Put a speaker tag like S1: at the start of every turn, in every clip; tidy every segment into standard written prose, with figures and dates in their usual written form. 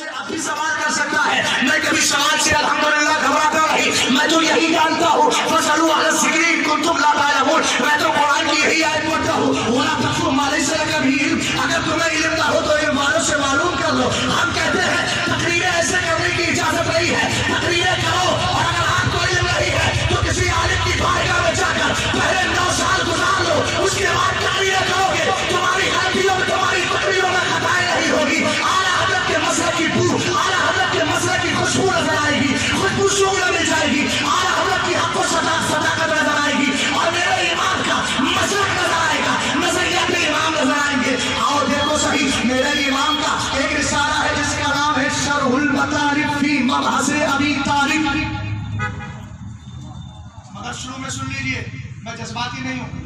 S1: سے اب بھی سوال کر سکتا ہے. میں کبھی سوال سے الحمدللہ گھبراتا نہیں. میں تو یہی جانتا ہوں فَاسْأَلُوا أَهْلَ الذِّكْرِ إِن كُنتُمْ لَا تَعْلَمُونَ. میں تو قرآن کی یہی آیت پڑھتا ہوں وَلَا تَقْفُ مَا لَيْسَ لَكَ بِهِ عِلْمٌ. اگر تمہیں علم نہ ہو تو علم والوں سے معلوم کر لو. ہم کہتے ہیں تقریریں ایسے کرنے کی اجازت نہیں ہے. تقریریں کرو اور اگر آپ کو علم نہیں ہے تو کسی عالم کی بارگاہ میں جا کر پہلے 9 سال گزار لو. اس کے بعد تقریریں کرو گے. تمہاری غلطیوں میں تمہاری تقریروں میں خطائیں نہیں ہوگی. اعلیٰ حضرت کے مسئلے کی بو, اعلیٰ حضرت کے مسئلے کی خوشبو نظر آئے گی, خوشبو شعلہ مل جائے گی. اعلیٰ حضرت کی حق و صداقت نظر آئے گی اور میرے ایمان کا مسلک نظر آئے گا. نظریات امام نظر آئیں گے. اور دیکھو صحیح میرے امام کا ایک رسالہ ہے جس کا نام ہے شرح المطالب فی مبحث ابی طالب. مگر شروع میں سن لیجئے, میں جذباتی نہیں ہوں.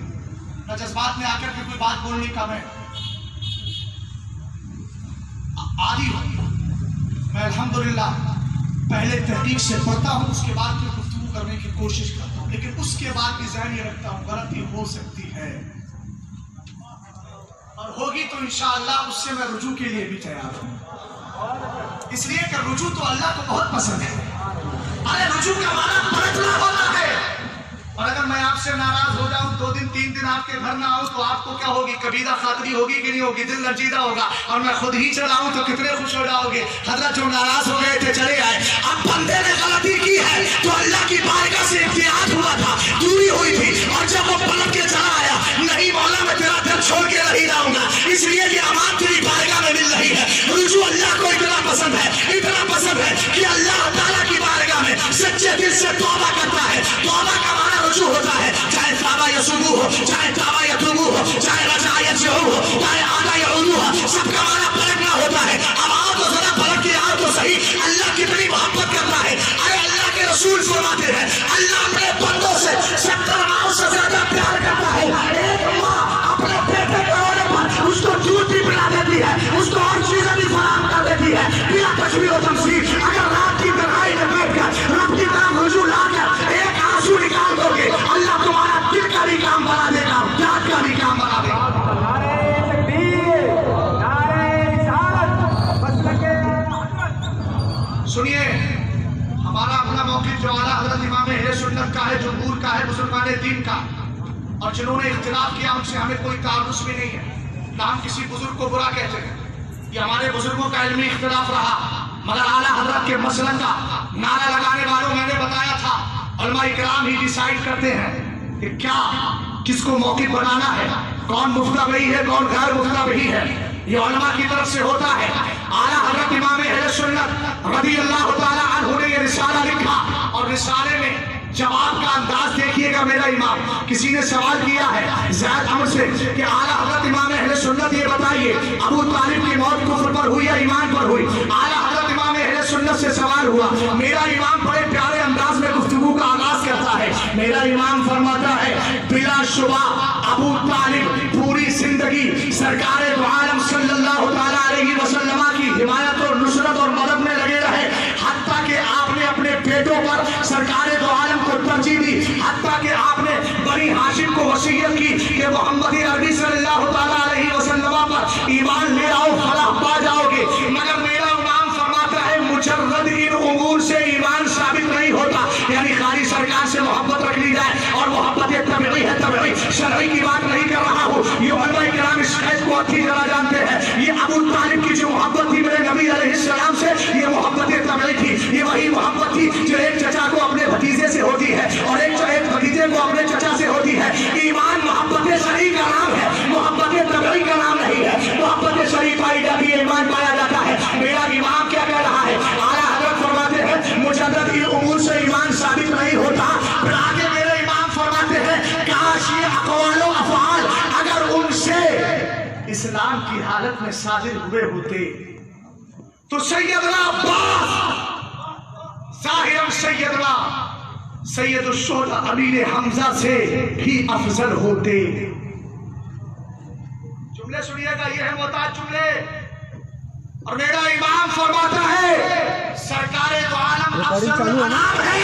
S1: میں جذبات میں آ کر کے کوئی بات بولنے کا میں عادی ہوں. میں الحمدللہ پہلے تحقیق سے پڑھتا ہوں, اس کے بعد پھر گفتگو کرنے کی کوشش کرتا ہوں, لیکن اس کے بعد بھی ذہن یہ رکھتا ہوں غلطی ہو سکتی ہے اور ہوگی تو انشاءاللہ اس سے میں رجوع کے لیے بھی تیار ہوں. اس لیے کہ رجوع تو اللہ کو بہت پسند ہے. ارے رجوع کا معنی پلٹنا ہوتا ہے. اور اگر میں آپ سے ناراض ہو جاؤں 2 دن 3 دن آپ کے گھر نہ آؤں تو آپ کو کیا ہوگی, کبیدہ خاطری ہوگی کہ نہیں ہوگی, دل لرزیدہ ہوگا. اور میں خود ہی چلاؤں تو کتنے خوش ہو جاؤ گے. حضرت جو ناراض ہو گئے تھے چلے آئے. اب بندے نے غلطی کی ہے تو اللہ کی بارگاہ سے ابتعاد ہوا تھا, دوری ہوئی تھی, اور جب وہ پلٹ کے چلا آیا نہیں مولا میں تیرا دل چھوڑ کے نہیں رہوں گا, اس لیے کہ امان تیری بارگاہ میں مل رہی ہے. رجوع اللہ کو اتنا پسند ہے, اتنا پسند ہے کہ اللہ تعالیٰ کی بارگاہ میں سچے دل سے توبہ کرتا ہے. توبہ کا معنی رجوع ہوتا ہے, چاہے تابا یسوع ہو, چاہے تابا یتوب ہو, چاہے رجع یرجع ہو, چاہے عاد یعود ہو, سب کا معنی پلٹنا ہوتا ہے. اب آؤ تو ذرا پلٹ کے آؤ تو صحیح, اللہ کتنی محبت کرتا ہے. ارے اللہ کے رسول فرماتے ہیں اللہ اپنے بندوں سے 70 ماؤں سے زیادہ پیار کرتا ہے. ایک ماں اپنے بیٹے کے ہونے پر اس کو دودھ بھی پلا دیتی ہے, اس کو اور چیزیں بھی فراہم کر دیتی ہے بلا تشبیہ و تمثیل. اگر رات کی تنہائی میں بیٹھ کر رب کی طرف رجوع لا کر ایک آنسو نکال دو گے, اللہ تمہارا دل کا بھی کام بنا دے گا, جان کا بھی کام بنا دے گا. سنیے, ہمارا اپنا موقف جو اعلیٰ حضرت امام اہل سنت کا ہے, جمہور کا ہے, مسلمان دین کا, اور جنہوں نے اختلاف کیا ان سے ہمیں کوئی تعارض بھی نہیں ہے. نہ ہم کسی بزرگ کو برا کہتے ہیں, یہ ہمارے بزرگوں کا علمی اختلاف رہا. مگر اعلیٰ حضرت کے مسلک کا نعرہ لگانے والوں میں نے بتایا تھا علماء اکرام ہی ڈیسائیڈ کرتے ہیں کہ کیا کس کو موقف بنانا ہے, کون مفتبعی ہے کون غیر مفتبعی ہے. یہ علماء کی طرف سے ہوتا ہے. اعلیٰ حضرت امام اہل سنت رضی اللہ تعالیٰ عنہ نے یہ رسالہ لکھا, اور رسالے میں جواب کا انداز دیکھیے گا. میرا امام, کسی نے سوال کیا ہے زید عمر سے کہ اعلیٰ حضرت امام اہل سنت یہ بتائیے ابو طالب کی موت کفر پر ہوئی یا ایمان پر ہوئی. اعلیٰ حضرت امام اہل سنت سے سوال ہوا. میرا امام بڑے پیارے انداز میں گفتگو کا آغاز کرتا ہے. میرا امام فرماتا ہے بلا شبہ ابو طالب پوری زندگی سرکار دو عالم صلی اللہ تعالیٰ علیہ وسلم کی حمایت اور نصرت اور مدد میں لگے رہے, حتیٰ کہ آپ نے اپنے بیٹوں پر سرکار دو عالم کو ترجیح دی, حتیٰ کہ آپ نے بنی ہاشم کو وصیت کی کہ محمد عربی صلی اللہ تعالیٰ علیہ وسلم پر ایمان لے آؤ فلاح پا جاؤ گے. مگر میرا امام فرماتا ہے مجرد ان امور سے ایمان ثابت نہیں ہوتا, یعنی خالی سرکار سے محبت رکھ لی جائے اور محبت طبعی ہے, طبعی شرعی کی بات نہیں کر رہا ہوں. یہ علماء کرام اس قید کو اچھی طرح جانتے ہیں. یہ ابو طالب کی جو محبت تھی میرے نبی علیہ السلام سے, یہ محبت طبعی تھی. یہ وہی محبت تھی جو ایک چچا کو اپنے بھتیجے سے ہوتی ہے اور ایک بھتیجے کو اپنے چچا سے ہوتی ہے. ایمان محبت شرعی کا نام ہے, محبت طبعی کا نام نہیں ہے. محبت شرعی پائی جاتی ہے, ایمان پایا جاتا ہے. میرا امام کیا کہہ رہا ہے, اعلیٰ حضرت فرماتے ہیں مجرد ان امور سے ایمان ثابت نہیں ہوتا. پھر آگے میرے امام فرماتے ہیں کاش یہ اقوال و افعال اگر ان سے اسلام کی حالت میں صادر ہوئے ہوتے تو سیدنا عباس ظاہراً سید الشہداء امیر حمزہ سے بھی افضل ہوتے. جملے سنیے گا, یہ ہے محتاج جملے. اور میرا امام فرماتا ہے سرکار دو عالم افضل الانام ہے,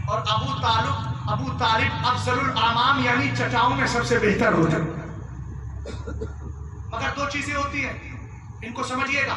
S1: اور ابو طالب افضل الامام یعنی چچاؤں میں سب سے بہتر ہوتا. مگر 2 چیزیں ہوتی ہیں, ان کو سمجھیے گا.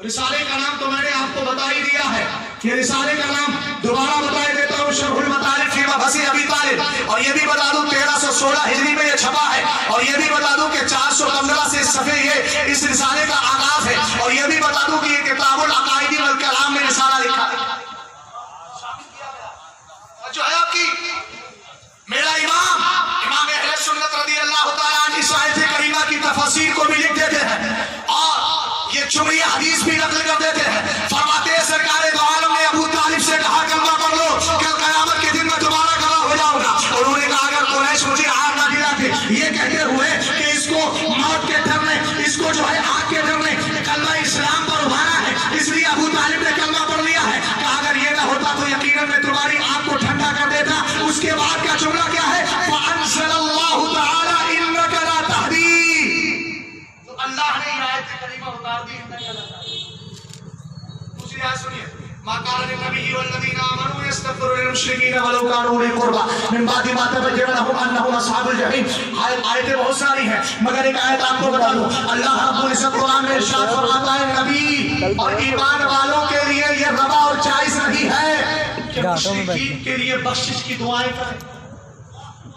S1: رسالے کا نام تو میں نے آپ کو بتا ہی دیا ہے کہ رسالے کا نام دوبارہ بتا دیتا ہوں، شرح المطالب فی مبحث ابی طالب، اور یہ بھی بتا دوں 1316 ہجری میں یہ چھپا ہے، اور یہ بھی بتا دوں کہ 415 سے صفحے یہ اس رسالے کا آغاز ہے، اور یہ بھی بتا دوں کہ یہ کتاب العقائد والکلام میں رسالہ لکھا ہے جو ہے آپ کی میرا امام اہل سنت رضی اللہ تعالیٰ عنہ اس آیت کریمہ کی تفاسیر کو بھی لکھ دیتے ہیں اور یہ جمعی حدیث بھی نقل کر دیتے ہیں۔ فرماتے ہیں سرکار دو عالم نے ابو طالب سے کہا کلمہ پڑھ لو، کل قیامت کے دن میں تمہارا گواہ ہو جاؤں گا۔ انہوں نے کہا اگر قریش مجھے آگ نہ دلاتے، یہ کہتے ہوئے کہ اس کو موت کے ڈر میں، اس کو جو ہے آگ کے ڈر میں کلمہ اسلام پر ابھارا ہے، اس لیے ابو طالب نے کلمہ پڑھ لیا ہے۔ کہا اگر یہ نہ ہوتا تو یقیناً میں تمہاری آگ کو ٹھنڈا کر دیتا۔ اس کے بعد کا جملہ کیا ہے؟ فَأَنزَلَ اللَّهُ تَعَالَى إِنَّكَ لَا تَهْدِي، تو اللہ نے یہ آیت کریمہ اتار دی۔ دوسری آیت سنیے، مَا كَانَ لِلنَّبِيِّ وَالَّذِينَ آمَنُوا يَسْتَغْفِرُوا لِلْمُشْرِكِينَ وَلَوْ كَانُوا أُولِي قُرْبَىٰ مِن بَعْدِ مَا تَبَيَّنَ لَهُمْ أَنَّهُمْ أَصْحَابُ الْجَحِيمِ۔ آیتیں بہت ساری ہیں مگر ایک آیت آپ کو بتا دوں، اللہ رب العزت قرآن میں ارشاد فرماتا ہے نبی اور ایمان والوں کے لیے یہ روا اور جائز نہیں ہے کہ مشرکین کے لیے بخشش کی دعائیں کریں،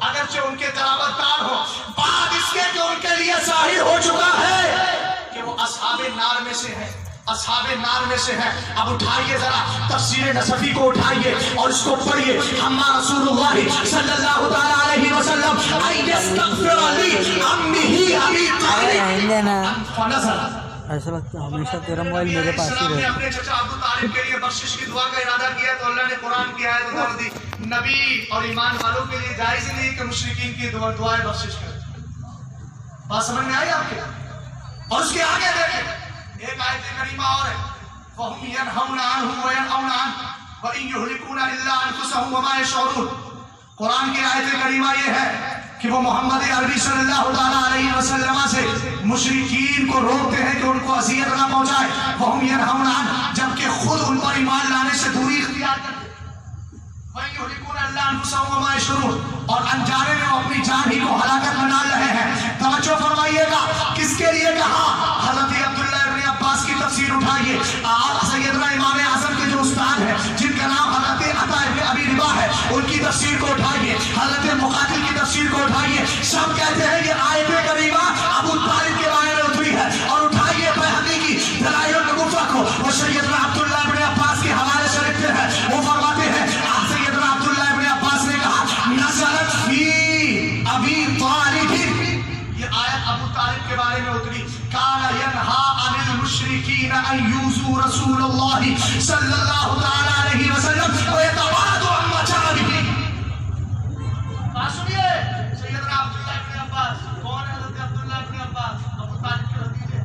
S1: اگرچہ ان کے قرابتدار ہو، بعد اس کے کہ ان کے لیے ظاہر ہو چکا ہے کہ وہ اصحاب نار میں سے ہیں، اصحاب نار میں سے ہیں۔ اب اٹھائیے ذرا تفسیر نصفی کو اٹھائیے اور اس کو پڑھیے، ہما رسول اللہ صلی اللہ تعالیٰ علیہ وسلم ایستغفر لی عمہ ابی طالب فنظر۔
S2: ایسا وقت ہمیشہ تیرا موبائل میرے پاس ہی رہتا ہے۔
S1: اپنے چچا ابو طالب کے لیے بخشش کی دعا کا ارادہ کیا تو اللہ نے قرآن کی آیت اتار دی، نبی اور ایمان والوں کے لیے جائز نہیں کہ مشرکین کی دعائیں بخشش کریں۔ بات سمجھ میں آئی آپ کے؟ اور اس کے آگے دیکھیں ایک آیت کریمہ اور ہے، وَهُمْ يَنْهَوْنَ عَنْهُ وَيَنْأَوْنَ عَنْهُ وَإِنْ يُهْلِكُونَ إِلَّا أَنفُسَهُمْ وَمَا يَشْعُرُونَ۔ قرآن کی آیت کریمہ یہ ہے کہ وہ محمد عربی صلی اللہ تعالیٰ علیہ وسلم سے مشرکین کو روکتے ہیں کہ ان کو اذیت نہ پہنچائے، وَهُمْ يَنْهَوْنَ عَنْهُ، جبکہ خود ان پر ایمان لانے سے دوری اختیار کرتے ہیں، وَإِنْ يُهْلِكُونَ إِلَّا أَنفُسَهُمْ وَمَا يَشْعُرُونَ، اور انجانے میں وہ اپنی جان ہی کو ہلاکت میں ڈال رہے ہیں۔ توجہ فرمائیے گا، کس کے لیے کہا؟ حضرت عبداللہ ابن عباس کی تفسیر اٹھائیے، آپ سیدنا امام اعظم کے جو استاد ہیں جن کا نام حضرت عطا ابن ابی رباح ہے، ان کی تفسیر کو اٹھائیے، حضرت مقاتل کی تفسیر کو اٹھائیے، سب کہتے ہیں یہ آیت کریمہ ابو طالب کے بارے میں اتری ہے۔ اور اٹھائیے بیہقی کی دلائل النبوہ کو، وہ سیدنا عبداللہ ابن عباس کے حوالے سے لکھتے ہیں، وہ فرماتے ہیں سیدنا عبداللہ ابن عباس نے کہا نزلت فی ابی طالب، یہ آیت ابو طالب کے بارے میں اتری، کان ینہا عن المشرکین ان یوزوا رسول اللہ صلی اللہ تعالی علیہ وسلم ویتوادوا عن مجابہ۔ بات سنیے، سیدنا عبداللہ ابن عباس کون ہے؟ حضرت عبداللہ ابن عباس ابو طالب کے بھتیجے،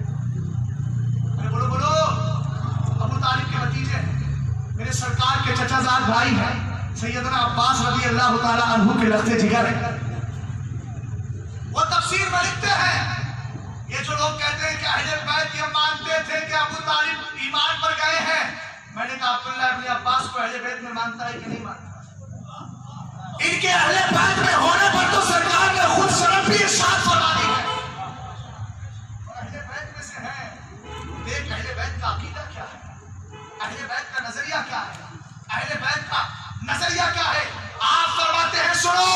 S1: ارے بولو بولو، ابو طالب کے بھتیجے، میرے سرکار کے چچا زاد بھائی ہیں، سیدنا عباس رضی اللہ تعالیٰ عنہ کے لخت جگر ہیں۔ وہ تفسیر میں لکھتے ہیں یہ جو لوگ کہتے ہیں کہ اہل بیت یہ مانتے تھے کہ ابو طالب ایمان پر گئے ہیں، میں نے کہا عبداللہ ابن عباس کو اہل بیت میں مانتا ہے کہ نہیں مانتا؟ ان کے اہل بیت میں ہونے پر تو سرکار نے خود شرف بھی ارشاد فرما دی ہے، اہل بیت میں سے ہے۔ دیکھ اہل بیت کا عقیدہ کیا ہے، اہل بیت کا نظریہ کیا ہے، اہل بیت کا نظریہ کیا ہے؟ آپ فرماتے ہیں سنو،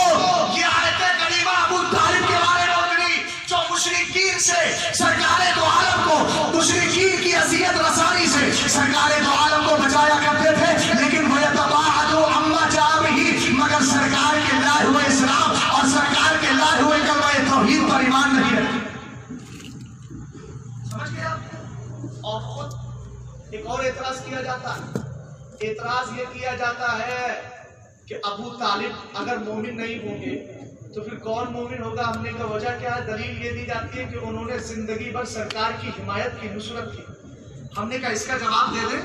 S1: یہ آیت کریمہ ابو طالب کے بارے میں اتری جو مشرکین سے سرکار دو عالم کو، مشرکین کی اذیت رسانی سے سرکار دو عالم کو بچایا کرتے تھے، لیکن وَيَتَبَاعَدُوا عَن مَجَابِهِ، مگر سرکار کے لائے ہوئے اسلام اور سرکار کے لائے ہوئے کلمہ توحید پر ایمان نہیں رکھتے۔ سمجھ گئے آپ؟ اور خود ایک اور اعتراض کیا جاتا ہے، اعتراض یہ کیا جاتا ہے کہ ابو طالب اگر مومن نہیں ہوں گے تو پھر کون مومن ہوگا؟ ہم نے کہا وجہ کیا ہے؟ دلیل یہ دی جاتی ہے کہ انہوں نے زندگی بھر سرکار کی حمایت کی، نصرت کی۔ ہم نے کہا اس کا جواب دے دیں،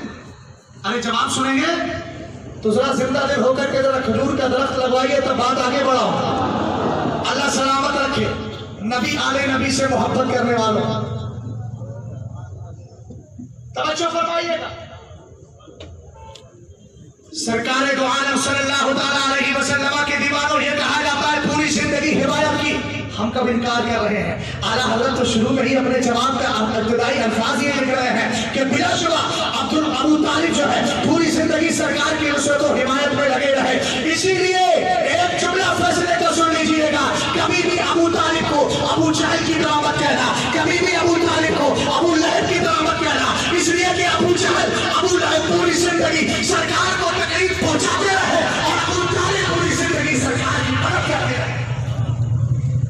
S1: ارے جواب سنیں گے تو ذرا زندہ دل ہو کر کے ذرا کھجور کا درخت لگوائیے تب بات آگے بڑھاؤ۔ اللہ سلامت رکھے نبی آل نبی سے محبت کرنے والوں، توجہ فرمائیے گا۔ سرکار دو عالم صلی اللہ تعالیٰ علیہ وسلم کے دیوانوں یہ کہا جاتا ہے پوری زندگی حمایت کی، ہم کب انکار کر رہے ہیں؟ اعلیٰ حضرت تو شروع میں ہی اپنے جواب کا ابتدائی الفاظ یہ لکھ رہے ہیں کہ بلا شبہ ابو طالب جو ہے پوری زندگی سرکار کی نصرت و حمایت میں لگے رہے. اسی لیے ایک جملہ فیصلے کا سن لیجیے گا, کبھی بھی ابو طالب کو ابو جہل کی طرح مت کہنا, کبھی بھی ابو طالب کو ابو لہب کی طرح مت کہنا, اس لیے کہ ابو جہل ابو لہب پوری زندگی سرکار کو تکلیف پہنچاتے رہے اور ابو طالب پوری زندگی سرکار کی مدد کرتے رہے.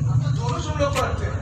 S1: ہم تو دونوں جملوں کو رکھتے ہیں,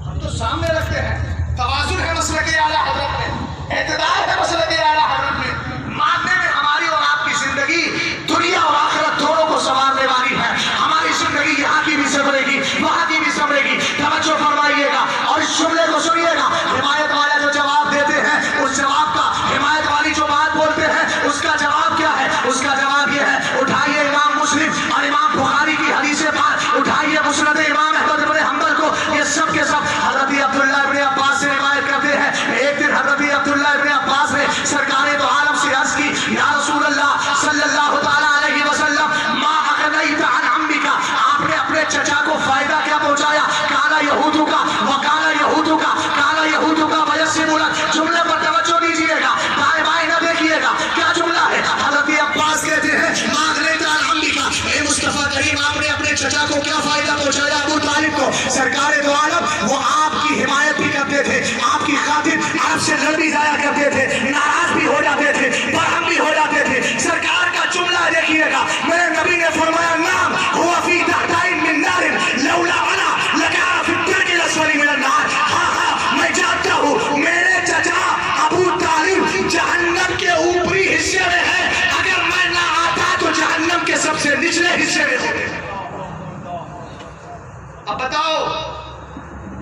S1: ہم تو سامنے رکھتے ہیں. توازن ہے مسلک اعلیٰ حضرت میں, اعتدال ہے مسلک اعلیٰ حضرت میں. ماننے میں ہماری اور آپ کی زندگی دنیا اور آخرت دونوں کو سنوارنے والی ہے. ہماری زندگی یہاں کی بھی سنورے گی, وہاں کی بھی سنورے گی. توجہ فرمائیے گا اور اس جملے کو سنیے گا. حمایت والا جو جواب دیتے ہیں اس جواب کا, حمایت والی جو بات بولتے ہیں اس کا جواب کیا ہے؟ اس کا جواب یہ ہے, اٹھائیے امام مسلم اور امام بخاری کی حدیث پاک, اٹھائیے مسند امام احمد بن حنبل کو. یہ سب کے سب حضرت عبداللہ ابن عباس سے روایت کرتے ہیں. ایک دن حضرت عبداللہ ابن عباس نے سرکار دو عالم سے عرض کی, یا رسول اللہ صلی اللہ تعالیٰ علیہ وسلم, ما اغنیت عن عمک, آپ نے اپنے چچا کو فائدہ کیا پہنچایا؟ کالا یہودو کا وکالا یہودو کا, کالا یہودو کا ویسم لک. جملے پر توجہ دیجیے گا, دائیں بائیں نہ دیکھیے گا. کیا جملہ ہے؟ حضرت عباس کہتے ہیں ما اغنیت عن عمک, اے مصطفیٰ کریم آپ نے اپنے چچا کو کیا فائدہ پہنچایا؟ ابو طالب کو. سرکار دو عالم وہ آپ کی حمایت بھی کرتے تھے, آپ کی خاطر آپ سے لڑ بھی جایا کرتے تھے, ناراض بھی ہو جاتے تھے, برہم بھی ہو جاتے تھے. سرکار کا جملہ دیکھیے گا, میرے نبی نے فرمایا نام ہوا فی تحتین من نار لولا انا لکان فی الدرک الاسفل من النار. ہاں ہاں میں جانتا ہوں میرے چچا ابو طالب جہنم کے اوپری حصے میں ہے, اگر میں نہ آتا تو جہنم کے سب سے نچلے حصے میں ہوتے. اب بتاؤ,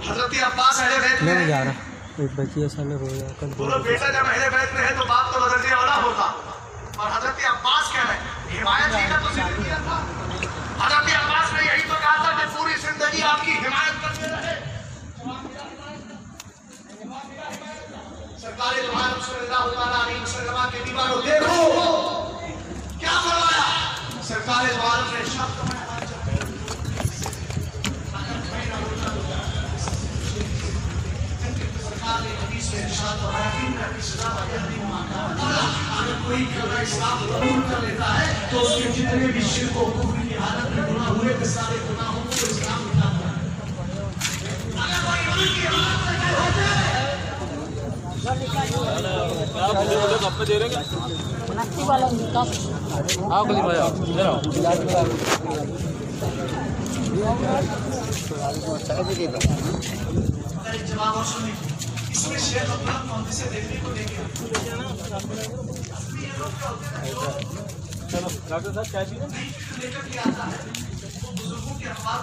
S1: حضرت عباس اہل بیت میں
S2: جا رہا ایک بچی ایسا لگ رہا ہے,
S1: بولو بیٹا جب اہل بیت میں ہے تو باپ تو بدلنے والا ہوگا. اور حضرت عباس کہہ رہے ہیں حمایت ہی کا تو ذکر کیا تھا. حضرت عباس نے یہی تو کہا تھا کہ پوری زندگی آپ کی حمایت کرتے رہے. سرکار دو عالم صلی اللہ تعالیٰ علیہ وسلم کے دیوانوں دیکھو کیا فرمایا. سرکار دو عالم نے شخص اگر کوئی کلمہ اسلام قبول کر لیتا ہے تو اس کے جتنے بھی شرک و کفر کی حالت میں گناہ ہوئے تھے سارے گناہوں کو اسلام مٹاتا ہے. اگر کوئی ایمان کی حالت میں ہوتے ہیں جواب اور سنیں. اس میں شیخ اپنا موقع سے دیکھنے کو دیکھیں. ڈاکٹر صاحب کیا چیز لے کر کے آتا ہے وہ بزرگوں کے اخبار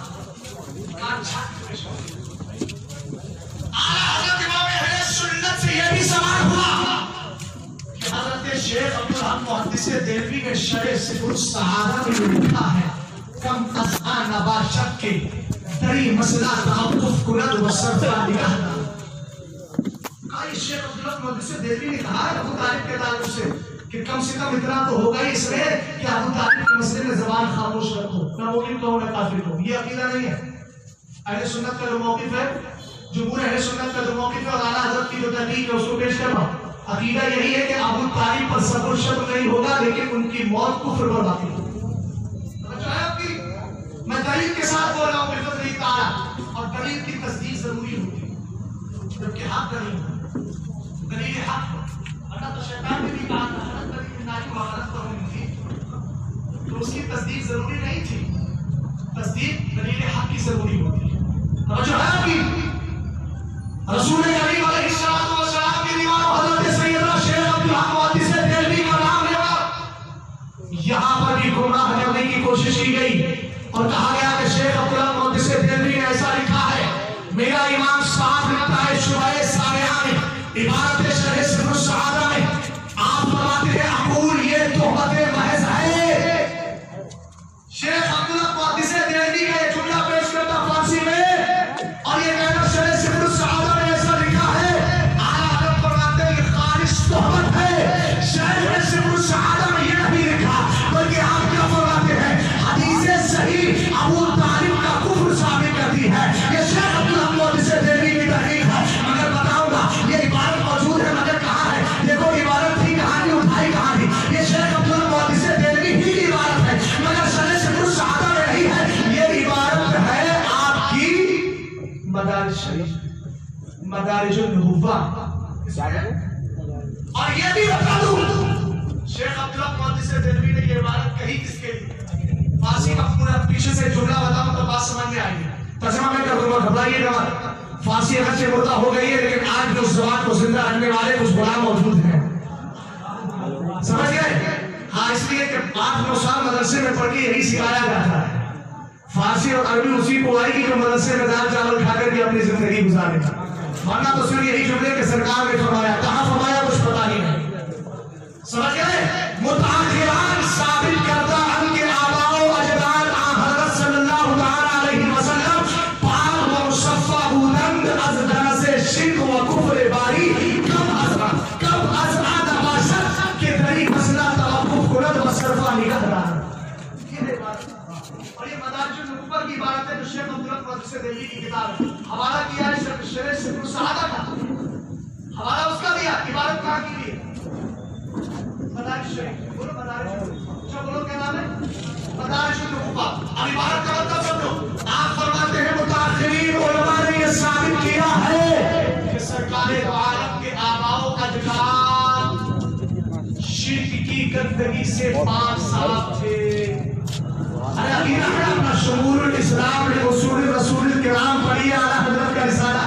S1: کان چھاٹ کے پیش کرتے ہیں. حضرت امام اہل سنت سے یہ بھی سوال ہوا کہ حضرت شیخ عبدالحق محدث دہلوی نے شرح صفر السعادہ میں لکھا ہے کم از آن نباشت کے دری مسئلہ توقف کند و صرفہ نگاہ. شیخ عبدالحق محدث دہلوی نے کہا ہے ابو طالب کے تعلق سے کہ کم سے کم اتنا تو ہوگا ہی اس میں کہ ابو طالب کے مسئلے میں زبان خاموش رکھو, نہ مومن کہو نہ کافر کہو. یہ عقیدہ نہیں ہے. اہل سنت کا جو موقف ہے, جمہور اہل سنت کا جو موقف ہے اور اعلیٰ حضرت کی جو تحقیق ہے اس کو پیش کرنا, عقیدہ یہی ہے کہ ابو طالب پر صبر و شبر نہیں ہوگا لیکن ان کی موت کفر پر باقی ہوگی. توجہ ہے آپ کی؟ میں دلیل کے ساتھ بول رہا ہوں بفضل اللہ تعالیٰ, اور دلیل کی تصدیق ضروری ہوتی ہے جبکہ حق دلیل دلیل حق. اللہ تو شیطان نے بھی کہا تھا حضرت دلیل ناری و غلط تو ہونی تھی, تو اس کی تصدیق ضروری نہیں تھی. تصدیق دلیل حق کی ضروری ہوتی ہے. توجہ ہے کہ رسول کریم علیہ الصلوۃ والسلام کے دیوانوں حضرت سیدنا شیخ عبدالحق محدث دہلوی کا نام لے کر یہاں پر بھی گمراہ کرنے کی کوشش کی گئی اور کہا گیا کہ شیخ عبدالحق محدث دہلوی نے ایسا لکھا ہے. میرا امام صاحب لکھتا ہے شبہ سابعہ میں عبارت شرح صفر السعادہ میں آپ فرماتے ہیں اقول یہ تہمت محض ہے. شیخ عبدالحق محدث دہلوی کا یہ جملہ پیش کرتا فارسی میں اور یہ کہنا شرح صفر السعادہ میں ایسا لکھا ہے. اعلیٰ حضرت فرماتے ہیں کہ اور یہ بھی بتا دوں شیخ عبداللہ محدث دہلوی نے یہ عبارت کہی کس کے لیے؟ فارسی کا پورا پیچھے سے جملہ بتاؤں تو بات سمجھ میں آئے گی. ترجمہ میں کر دوں گا، گھبرائیے گا. فارسی اگرچہ مردہ ہو گئی ہے لیکن آج بھی اس زبان کو زندہ رکھنے والے کچھ غلام موجود ہیں. سمجھ گئے؟ ہاں، اس لیے کہ 8-9 سال مدرسے میں پڑھ کے یہی سکھایا جاتا ہے. فارسی اور عربی اسی کو آئے گی جو مدرسے میں دال چاول کھا کر کے اپنی زندگی گزارے گا. ورنہ تو صرف یہی جملے کہ سرکار نے فرمایا، کہاں فرمایا کچھ پتا ہی نہیں. سمجھ گئے؟ متأخران ثابت کرتا ان کے آباء و اجداد حضرت صلی اللہ تعالی علیہ وسلم پاک و مصفى بودند از دنس شرک و کفر باری. کب از آدم باشد کہ دری مسئلہ توقف کند و صرفہ نگہ دار. اور یہ مدارج النبوہ کی عبارت ہے جو شیخ عبداللہ محدث دہلوی کی کتاب ہے. حوالہ کیا ہے شرح سبل السعادہ کا، حوالہ اس کا دیا. عبارت کہاں کی لیے؟ مدارج شریف. بولو مدارج النبوہ. اچھا بولو کیا نام ہے؟ مدارج النبوہ. اب عبارت کا مطلب سمجھو. آپ فرماتے ہیں متأخرین علماء نے یہ ثابت کیا ہے کہ سرکار دو عالم کے آباء و اجداد شرک کی گندگی سے پاک صاف تھے. اپنا شمول الاسلام نے اصول رسول الکرام پڑھی اعلیٰ حضرت کا رسالہ.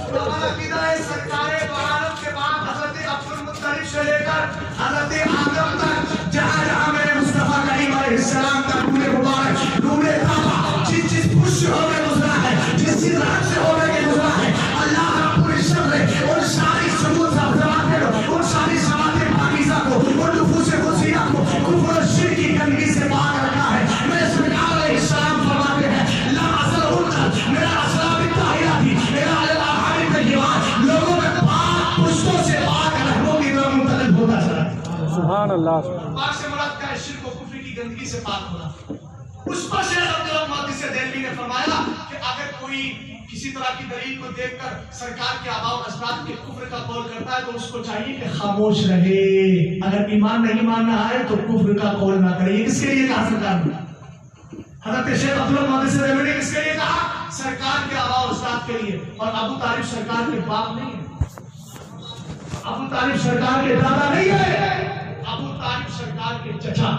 S1: ہمارا عقیدہ ہے سرکار دو عالم کے بعد حضرت عبد المطلب سے لے کر حضرت آدم تک جہاں جہاں میرے مصطفیٰ کریم علیہ السلام کا نور مبارک نور طاقہ جس پش ہو کے گزرا ہے، جس رحمت سے ہو کے گزرا ہے، اللہ رب العزت نے ان ساری ثبوت ان ساری سماعت پاکیزہ کو، ان نفوس قدسیہ کو کفر و شرک کی گندگی سے پاک رکھا ہے. میرے سرکار علیہ السلام فرماتے ہیں لا اصل انکر میرا اسلام الطاہرہ تھی، میرا الہام طیبات لوگوں میں پاک پشتوں سے پاک رحموں کی طرف منتقل ہوتا چلا.
S2: سبحان اللہ.
S1: پاک سے مراد کا ہے شرک و کفر کی گندگی سے پاک ہونا. اس پر شیخ عبداللہ محدث دہلوی نے فرمایا کہ اگر کوئی کسی طرح کی دلیل کو دیکھ کر سرکار کے آباء و اجداد کے کفر کا قول کرتا ہے تو اس کو چاہیے کہ خاموش رہے. اگر ایمان نہیں ماننا ہے تو کفر کا قول نہ کرے. یہ کس کے لیے کہا سرکار نے؟ حضرت شیخ عبداللہ محدث دہلوی نے کس کے لیے کہا؟ سرکار کے آباء و اجداد کے لیے. اور ابو طالب سرکار کے باپ نہیں ہے، ابو طالب سرکار کے دادا نہیں ہے، ابو طالب سرکار کے چچا.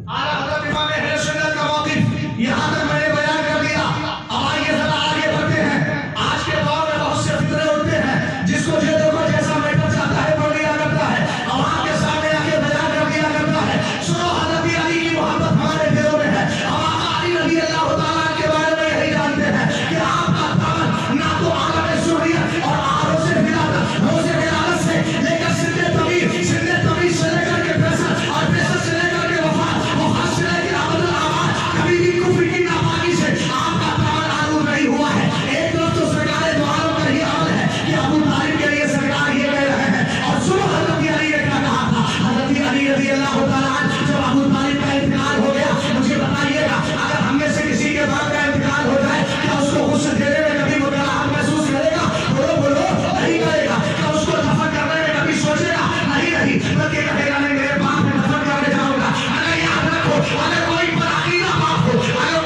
S1: اعلیٰ حضرت امام اہل سنت کا موقف یہاں تک میں نے بیان کر دیا. اب آئیے ذرا آگے بڑھتے ہیں. آج کے دور میں بہت سے فطرے ہوتے ہیں جس کو جو دیکھو جیسا میٹر چاہتا ہے پڑھ لیا کرتا ہے، عوام کے سامنے آ کے بیان کر دیا کرتا ہے. سنو حضرت علی کی محبت ہمارے دلوں میں ہے. ہم آقا علی رضی اللہ تعالیٰ کے بارے میں یہی جانتے ہیں کہ آپ کا تعلق نہ تو عالم سہولیت اور عروض ولادت روز ولادت سے لے کر سن تمیز سے لے کر کے فیصل اور فیصل سے لے کر کے وفات سے لے کے ابد الآباد کبھی بھی کفر کی ناپاکی سے آپ کا تعلق معلوم نہیں ہوا ہے. ایک طرف تو سرکار دو عالم کا ہی عمل ہے کہ ابو طالب کے لیے سرکار یہ کہہ رہے ہیں. اور سنو حضرت علی نے کیا کہا تھا. حضرت علی رضی اللہ تعالیٰ عنہ جب ابو طالب کا انتقال ہو گیا، مجھے بتائیے گا اگر ہم میں سے کسی کے باپ کا انتقال ہو جائے کیا اس کو غسل دینے میں کبھی متراحت محسوس کرے گا؟ بولو نہیں کرے گا. کیا اس کو دفن کرنے میں کبھی سوچے گا؟ نہیں. بلکہ کہے گا نہیں میرے باپ میں دفن کرنے جاؤں گا. اگر یاد رکھو اگر کوئی پر عقیدہ باپ ہو، اگر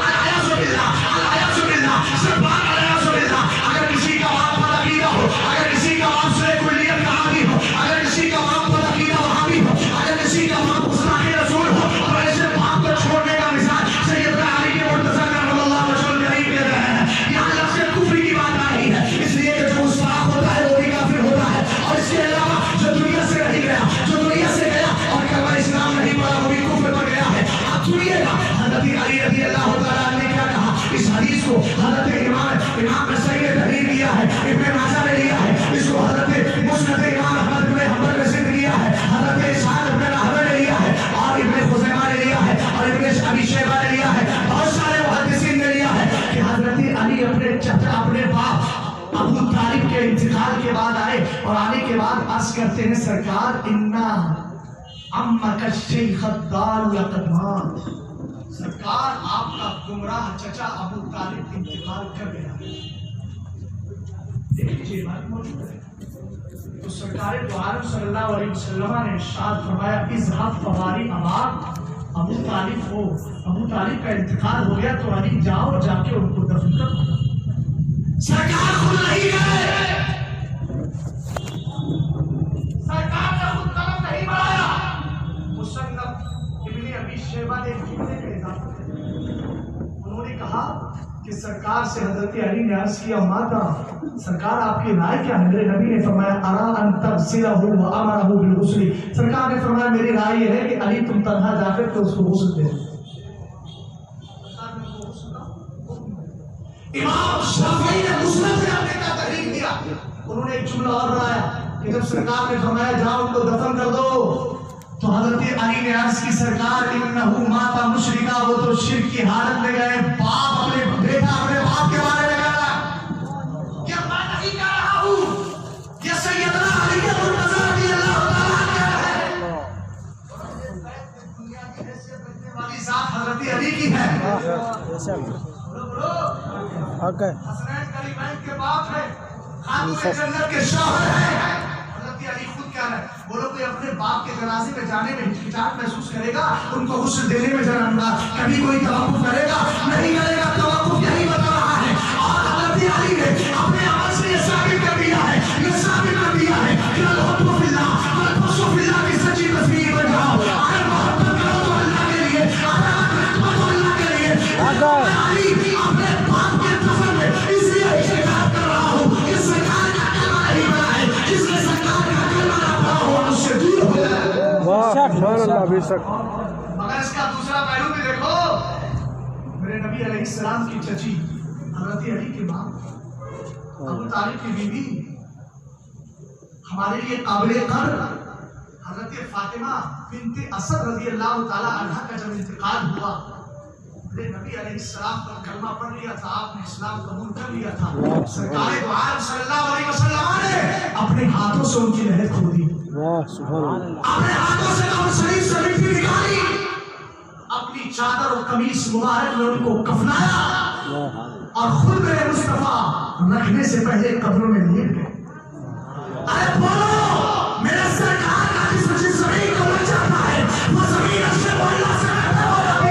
S1: اگر کسی کا باپ پر عقیدہ ہو، اگر کسی کا باپ سے کلیت کا عادی ہو، اگر کسی کا باپ پر عقیدہ وہابی ہو، اگر کسی کا باپ گستاخ رسول ہو، اور ایسے باپ کو چھوڑنے کا مثال سیدنا علی کے مرتضیٰ کرم اللہ وجل کریم دے رہے ہیں. یہاں لفظ کفر کی بات آ رہی ہے اس لیے کہ جو گستاخ ہوتا ہے وہ بھی کافر ہوتا ہے. اور اس کے علاوہ جو دنیا سے نہیں گیا، جو دنیا سے گیا اور کلمہ اسلام نہیں پڑھا وہ بھی کفر پر گیا ہے. آپ سنیے گا حضرت علی رضی اللہ تعالیٰ نے کیا کہا. اس حدیث کو حضرت امام نسائی نے تحریر کیا ہے، ابن ماجہ نے لیا ہے. اس کو حضرت مسند امام احمد بن حنبل نے ذکر کیا ہے، حضرت اسحاق بن راہویہ نے لیا ہے، اور ابن خزیمہ نے لیا ہے، اور ابن ابی شیبہ نے لیا ہے. بہت سارے محدثین نے لیا ہے کہ حضرت علی اپنے چچا اپنے باپ ابو طالب کے انتقال کے بعد آئے اور آنے کے بعد عرض کرتے ہیں سرکار انا عمک الشیخ الضال قدمان. سرکار آپ کا گمراہ چچا ابو طالب انتقال کر گیا. دیکھیے بات موجود ہے. تو سرکار دو عالم صلی اللہ علیہ وسلم نے ارشاد فرمایا اذهب فواری اباک. ابو طالب کا انتقال ہو گیا تو علی جاؤ جا کے ان کو دفن کرو. سرکار خود نہیں گئے، سرکار نے خود قدم نہیں بڑھایا. مصنف ابن ابی شیبہ نے ایک جملے کا اضافہ کیا. انہوں نے کہا کہ سرکار سے حضرت علی نے عرض کیا ماتا سرکار آپ کی رائے کیا ہے؟ میرے نبی نے فرمایا ارا ان تغسلہ و امرہ بالغسل. سرکار نے فرمایا میری رائے یہ ہے کہ علی تم تنہا جا کر تو اس کو غسل دے. امام شافعی نے مسلم سے آپ نے کیا تحریر دیا؟ انہوں نے ایک جملہ اور بنایا کہ جب سرکار نے فرمایا جاؤ ان کو دفن کر دو تو حضرت علی نے عرض کی سرکار انہو ماتا مشرکا، وہ تو شرک کی حالت میں گئے. باپ اپنے بیٹا اپنے باپ کے بارے میں کہہ رہا ہے کہ میں نہیں کہہ رہا ہوں، یہ سیدنا علی مرتضی رضی اللہ تعالیٰ کہہ رہے ہیں. دنیا کی حیثیت رکھنے والی ذات حضرت علی کی ہے. حسنین کریمین کے باپ ہے، خاتون جنت کے شوہر ہیں. حضرت علی خود کہہ رہے ہیں بولو کوئی اپنے باپ کے جنازے میں جانے میں ہچکچاہٹ محسوس کرے گا؟ ان کو غسل دینے میں جانا کبھی کوئی توقف کرے گا؟ نہیں کرے گا. توقف یہی بتا رہا ہے. اور حضرت علی نے اپنے عمل سے یہ ثابت کر دیا ہے، یہ ثابت کر دیا ہے کہ الحب فی اللہ والبغض فی اللہ کی سچی تصویر بناؤ. اگر محبت کرو تو اللہ کے لیے، اگر محبت کرو تو اللہ کے لیے. علی اپنے باپ کے دفن میں اس لیے شکایت کر رہا ہوں کہ سرکار کا کلمہ نہیں بنا ہے، جس نے سرکار کا کلمہ نہ پڑھا ہو اس سے دور ہو جائے. مگر اس کا دوسرا پہلو بھی دیکھو. میرے نبی علیہ السلام کی چچی حضرت علی کے ماں ابو طالب کی بیوی ہمارے لیے قابل قدر حضرت فاطمہ بنت اسد رضی اللہ تعالی عنہا کا جب انتقال ہوا، میرے نبی علیہ السلام پر کلمہ پڑھ لیا تھا، آپ نے اسلام قبول کر لیا تھا. سرکار دو عالم صلی اللہ علیہ وسلم نے اپنے ہاتھوں سے ان کی لہر کھو دی، اپنے ہاتھوں سے قبر شریف سے مٹی نکالی، اپنی چادر اور قمیص مبارک میں ان کو کفنایا اور خود میرے مصطفیٰ رکھنے سے پہلے قبروں میں لیٹ گئے. ارے بولو میرے سرکار کا جس زمین کو لگ جاتا ہے وہ زمین اس سے بولنا سے بہتر ہو جاتی ہے.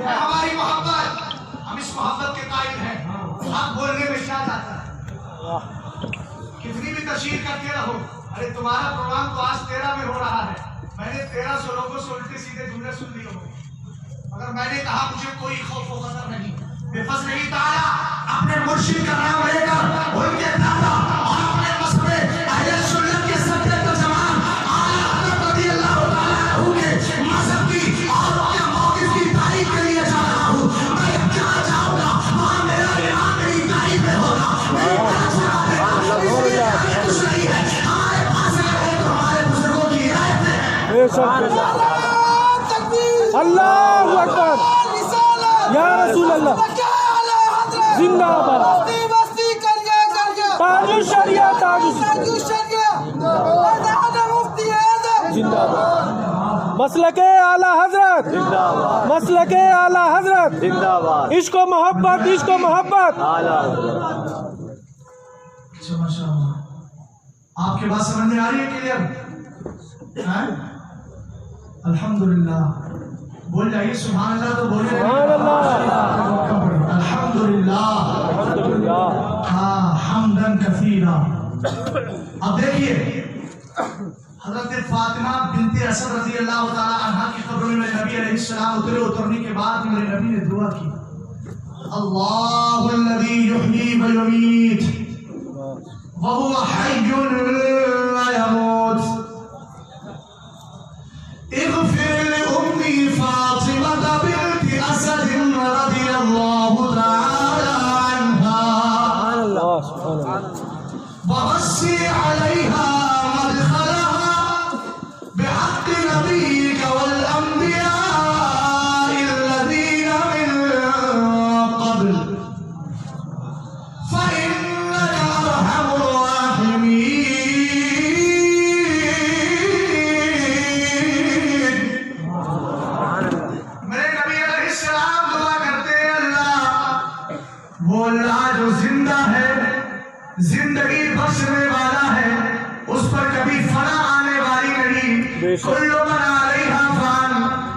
S1: ہماری محبت، ہم اس محبت کے قائل ہیں. ہم بولنے میں کیا جاتا ہے؟ کتنی بھی تشہیر کرتے رہو. ارے تمہارا پروگرام تو آج 13 میں ہو رہا ہے. میں نے 1300 لوگوں سے الٹے سیدھے جملے سن لیے ہوں، مگر میں نے کہا مجھے کوئی خوف و خطر نہیں. بے فضل ہی تعالیٰ اپنے مرشد کا نام لے کر ان کے دادا اور اپنے مذہب اہل سنت کے سطح پر جوان اعلیٰ حضرت رضی اللہ تعالیٰ عنہ کے مذہب کی اور ان کے موقف کی تعریف کے لیے جا رہا ہوں. میں جہاں جاؤں گا وہاں میرا ایمان میری تعریف میں ہوگا. میری طرف سے آنے اس لیے کچھ نہیں ہے. ہمارے پاس ہے تو ہمارے بزرگوں کی ہدایت ہے.
S2: اللہ اکبر یا رسول اللہ زندہ باد. تاج الشریعہ تاج زندہ باد. مسلک اعلیٰ حضرت زندہ باد. مسلک اعلیٰ حضرت زندہ باد. عشق و محبت، عشق و محبت.
S1: آپ کے بات سمجھ میں آ رہی ہے کلیئر؟ الحمدللہ بول جائیے سبحان اللہ. تو بولے
S2: سبحان اللہ.
S1: الحمدللہ
S2: الحمدللہ.
S1: ہاں حمدن کثیرا. اب دیکھیے حضرت فاطمہ بنت اسد رضی اللہ تعالی عنہا کی قبر میں نبی علیہ السلام اترنے کے بعد میرے نبی نے دعا کی اللہ الذی یحیی و یمیت وهو حی لا يموت اغفر لأمی فاطمة بنت اسد رضی اللہ تعالی عنہا ووسع علیہا مدخلها بحق نبیک والانبیاء الذین من قبل فإنک ارحم الراحمین. كل من عليها فان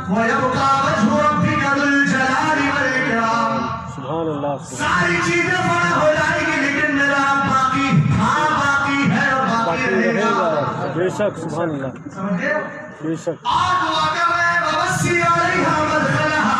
S1: ويبقى وجه ربك ذو الجلال والإكرام.
S2: سبحان اللہ
S1: ساری چیزیں فنا ہو جائے گی لیکن میرا باقی باقی ہے اور باقی رہے گا.
S2: بے شک سبحان اللہ
S1: سمجھے؟
S2: بے شک.
S1: آج دعا کر رہے ہیں ووسی علیہا مدخلہا.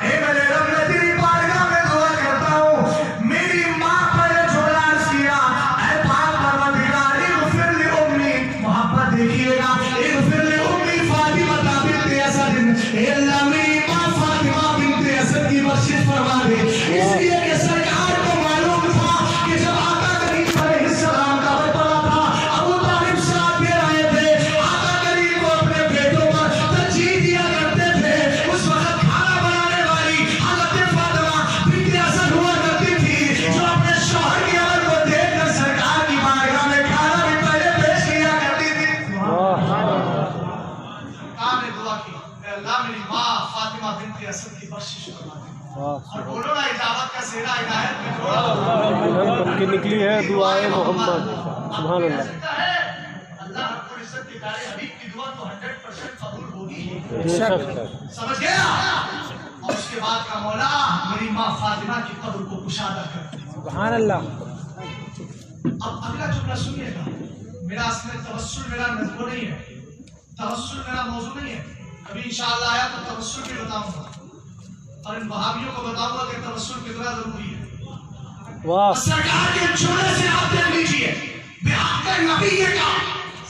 S1: اے میرے رب میں تیری بارگاہ میں دعا کرتا ہوں میری ماں پر جو راز کیا اے پاک پروردگار اغفر لی امی. محبت دیکھیے گا اغفر لی امی فاطمہ بنت اسد. اے اللہ میری ماں فاطمہ بنت اسد کی بخشش فرما دے. اس لیے کہ سرکار کو معلوم تھا کہ جب آقا کریم علیہ السلام کا وقت پڑا تھا ابو طالب ساتھ دے رہے تھے. آقا کریم کو اپنے بیٹوں پر ترجیح دیا کرتے تھے. اس وقت کھانا بنانے والی حضرت فاطمہ بنت اسد ہوا کرتی تھی جو اپنے شوہر کے عمل کو دیکھ کر سرکار کی بارگاہ میں کھانا بھی پہلے پیش کیا کرتی تھی. سرکار نے دعا کی اے اللہ میری ماں فاطمہ بنت اسد کی بخشش فرما دے. اور بولو نا اجابت کا سہرا عنایت میں جوڑا
S2: بن کے نکلی ہے دعائے محمد. سبحان اللہ
S1: اللہ رب العزت کے پیارے حبیب کی دعا تو 100% قبول ہوگی ہی.
S2: بے شک.
S1: سمجھ گیا؟ اور اس کے بعد کا مولا میری ماں فاطمہ کی قبر کو کشادہ کر.
S2: سبحان اللہ.
S1: اب اگلا جملہ سنیے گا. میرا اصل توسل میرا موضوع نہیں ہے. توسل میرا موضوع نہیں ہے. کبھی انشاءاللہ آیا تو توسل بھی بتاؤں گا اور ان وہابیوں کو بتاؤں گا کہ توسل کتنا ضروری ہے.
S2: واہ.
S1: سرکار کے جملے سے آپ دیکھ لیجیے بحق نبی یہ کہا.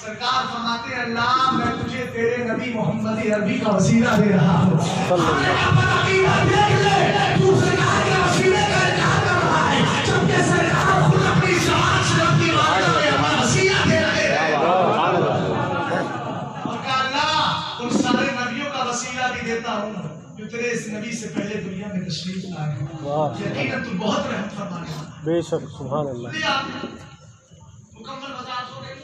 S1: سرکار فرماتے ہیں اللہ میں تجھے تیرے نبی محمد عربی کا وسیلہ دے رہا ہوں. ہمیں اپنا عقیدہ دیکھ لے تو سرکار کے وسیلے کا انکار کر رہا ہے جبکہ سرکار خود اپنی زبان سے اپنی بارگاہ میں ہمارا وسیلہ دے رہے ہیں. اور کہا اللہ ان سارے نبیوں کا وسیلہ بھی دیتا ہوں جو تیرے اس نبی سے پہلے دنیا میں تشریف لائے. یقیناً تو بہت رحمت فرمانے والا.
S2: بے شک سبحان اللہ.
S1: مکمل وضاحت ہو گئی.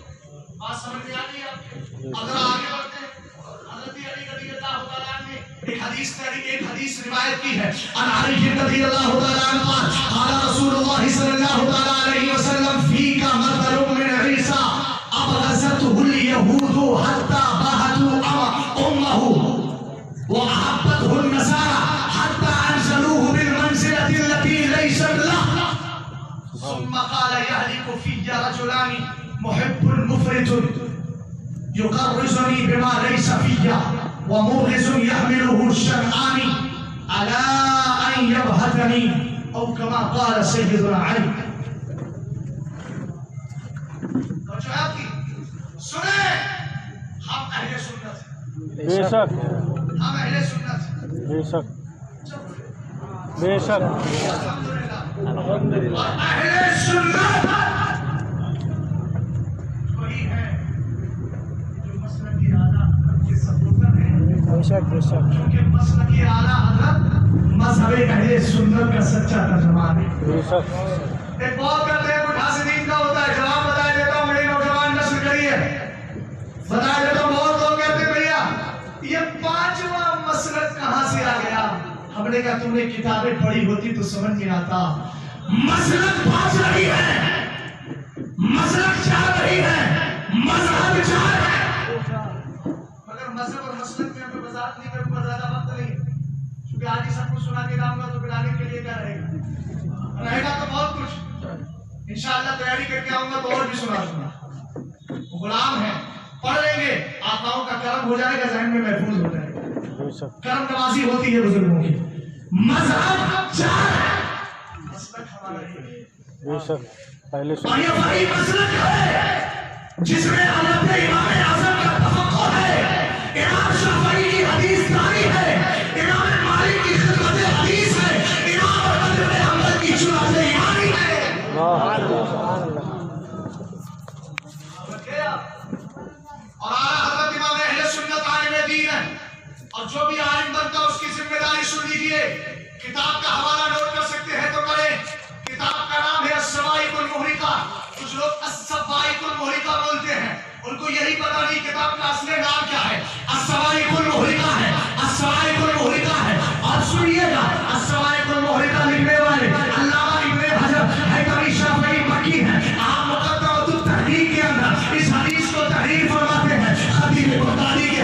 S1: بات سمجھ میں آ گئی آپ کے؟ اگر آگے بڑھتے ہیں حضرت علی رضی اللہ تعالیٰ عنہ نے ایک حدیث روایت کی ہے. عن علی رضی اللہ تعالیٰ عنہ قال قال رسول اللہ صلی اللہ تعالیٰ علیہ وسلم فیک مثل من عیسی ابغضته اليهود حتى باهتوا امه وأحبته النصارى حتى أنزلوه بالمنزلة التي ليست له. ثم قال يهلك في رجلان محب مفرط يقرزني بما ليس في وموغز يحمله الشرعان على أن يبهتني أو كما قال سيدنا علي. سنیں ہم اہل سنت.
S2: بے شک
S1: ہم اہل سنت.
S2: بے شک بے شک.
S1: الحمدللہ. اہل سنت وہی ہے جو مسلکی اعلیٰ حضرت کے سپورٹر ہیں.
S2: بے شک بے شک.
S1: کیونکہ مسلکی اعلیٰ حضرت مذہب اہل سنت کا سچا ترجمان ہے.
S2: بے شک.
S1: ایک بات کرتے ہیں کوئی حاسدین کا ہوتا ہے. جواب بتا دیتا ہوں میری نوجوان نسل کریے بتا دیتا ہوں. بہت لوگ کہتے ہیں بھیا یہ پانچواں مسلک کہاں سے آ گیا. ہم نے کہا تم نے کتابیں پڑھی ہوتی تو سمجھ میں آتا. مسلک پانچ رہی ہے, مسلک چار رہی ہے, مذہب چار ہے. مگر مذہب اور مسلک میں ہمیں وضاحت نہیں کروں گا, زیادہ وقت نہیں, کیونکہ آج ہی سب کچھ سنا کے جاؤں گا تو پھر آگے کے لیے کیا رہے گا. رہے گا تو بہت کچھ. انشاءاللہ تیاری کر کے آؤں گا تو اور بھی سنا دوں گا. غلام ہے, پڑھ لیں گے, آقاؤں کا کرم ہو جائے گا, ذہن میں محفوظ ہو جائے گا. کرم نوازی ہوتی ہے بزرگوں کی. مذہب چار ہے, مسلک ہمارا ہے.
S2: بے شک. پہلے
S1: اور یہ وہی مسلک ہے جس میں حضرت امام اعظم کا تفقہ ہے, امام شافعی کی حدیث داری ہے, امام مالک کی خدمت حدیث ہے, امام احمد بن حنبل کی جرأت ایمانی ہے. اور آیا حضرت امام اہل سنت عالم دین ہے, اور جو بھی عالم بنتا اس کی ذمہ داری سن لیجیے. کتاب کا حوالہ نوٹ کر سکتے ہیں تو کریں. کتاب کا نام ہے الصواعق المحرقہ. کچھ لوگ الصواعق المحرقہ بولتے ہیں, ان کو یہی پتہ نہیں کتاب کا اصل نام کیا ہے. الصواعق المحرقہ ہے, الصواعق المحرقہ ہے. اور سنیے گا, الصواعق المحرقہ لکھنے والے علامہ ابن حجر حیثمی شافعی مکی ہیں. آپ مقدمۃ التحقیق کے اندر اس حدیث کو تحریر فرماتے ہیں. خطیب بغدادی کے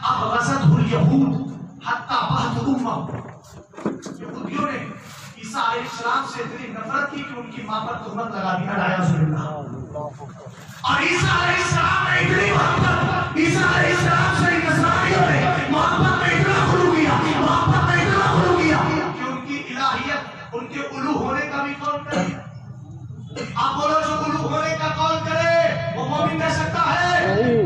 S1: أبغضته اليهود حتى بعث أمه. یہودیوں نے عیسیٰ علیہ السلام سے اتنی نفرت کی کہ ان کی ماں پر تہمت لگا دی. اور عیسیٰ علیہ السلام نے اتنی محبت، عیسیٰ علیہ السلام سے نصرانیوں نے محبت میں اتنا خلو کیا، محبت میں اتنا خلو کیا کہ ان کی الہیت، ان کے الوہ ہونے کا بھی قول کرے. آپ بولو جو الوہ ہونے کا قول کرے وہ مومن کہہ سکتا ہے.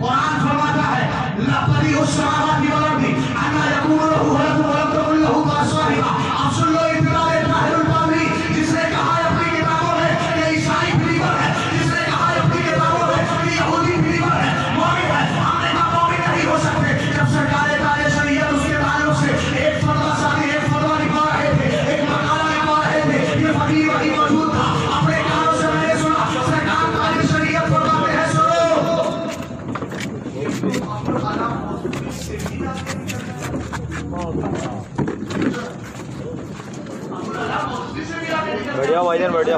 S1: قرآن فرماتا ہے لَبَدِيعُ السَّمَاوَاتِ وَالْأَرْضِ أَنَّىٰ يَكُونُ لَهُ وَلَدٌ وَلَمْ تَكُن لَهُ صَاحِبَةٌ. اب سن لو ابتداء طاہر القادری جس نے کہا ہے اپنی کتابوں میں کہ عیسائی بلیور ہے، جس نے کہا ہے اپنی کتابوں میں کہ یہودی بلیور ہے، مومن ہے. ہم نے کہا مومن نہیں ہو سکتے. جب سرکار تاج شریعت اس کے تعلق سے ایک فتویٰ ساتھی ایک فتویٰ لکھوا رہے تھے، ایک مقالہ لکھوا رہے تھے، یہ فقیر وہی موجود تھا. اپنے کانوں سے میں نے سنا سرکار تاج شریعت فرماتے ہیں سنو
S2: بڑھیا بھائی جان بڑھیا.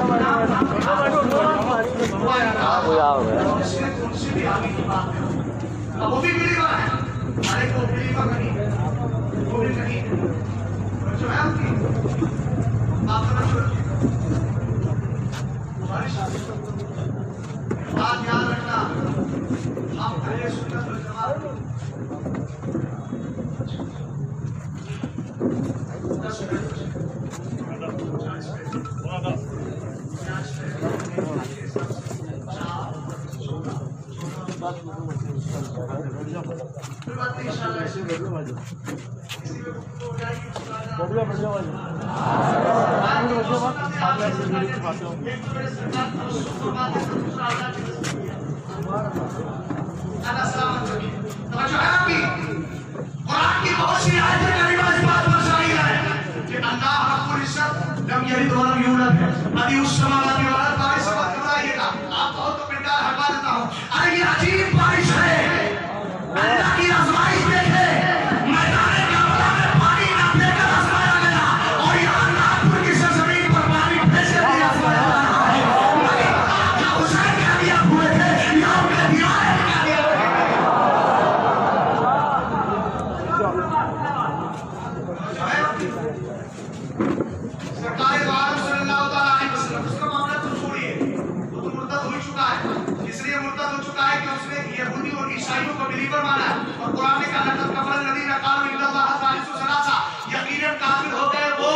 S1: وہ بھی بلیور ہے. ارے وہ بلیور نہیں، وہ بھی نہیں جو ہے آپ کی آپ ہماری شادی بات یاد رکھنا. ہم پہلے سنت والجماعت قرآن کی بہت سی آیتیں کریمہ اس بات پر شاہد ہے کہ اللہ رب العزت لم یلد ولم یولد ہے. بدیع السماوات والارض بارش سے بات کرائیے گا. آپ بہت تو پنڈال ہٹوا دیتا ہوں. ارے یہ عجیب بارش ہے. اللہ کی آزمائش دیکھے. میدان کربلا میں پانی نہ دے کر آزمایا گیا اور یہاں ناگپور کی سرزمین پر پانی پھینسے بھی آزمایا جا رہا ہے. مگر کیا حسین کامیاب ہوئے تھے یا ان کے دیوارے کامیاب ہوئے تھے؟ سرکار دو عالم صلی اللہ تعالیٰ علیہ وسلم اس کا معاملہ تو چھوڑیے، وہ تو مرتد ہو چکا ہے. اس لیے مرتد ہو چکا ہے کہ اس نے یہودی اور عیسائیوں کو بلیور مانا ہے. اور قرآن نے کہا لقد کفر الذین قالوا ان اللہ ثالث ثلاثہ. یقیناً کافر ہو گئے وہ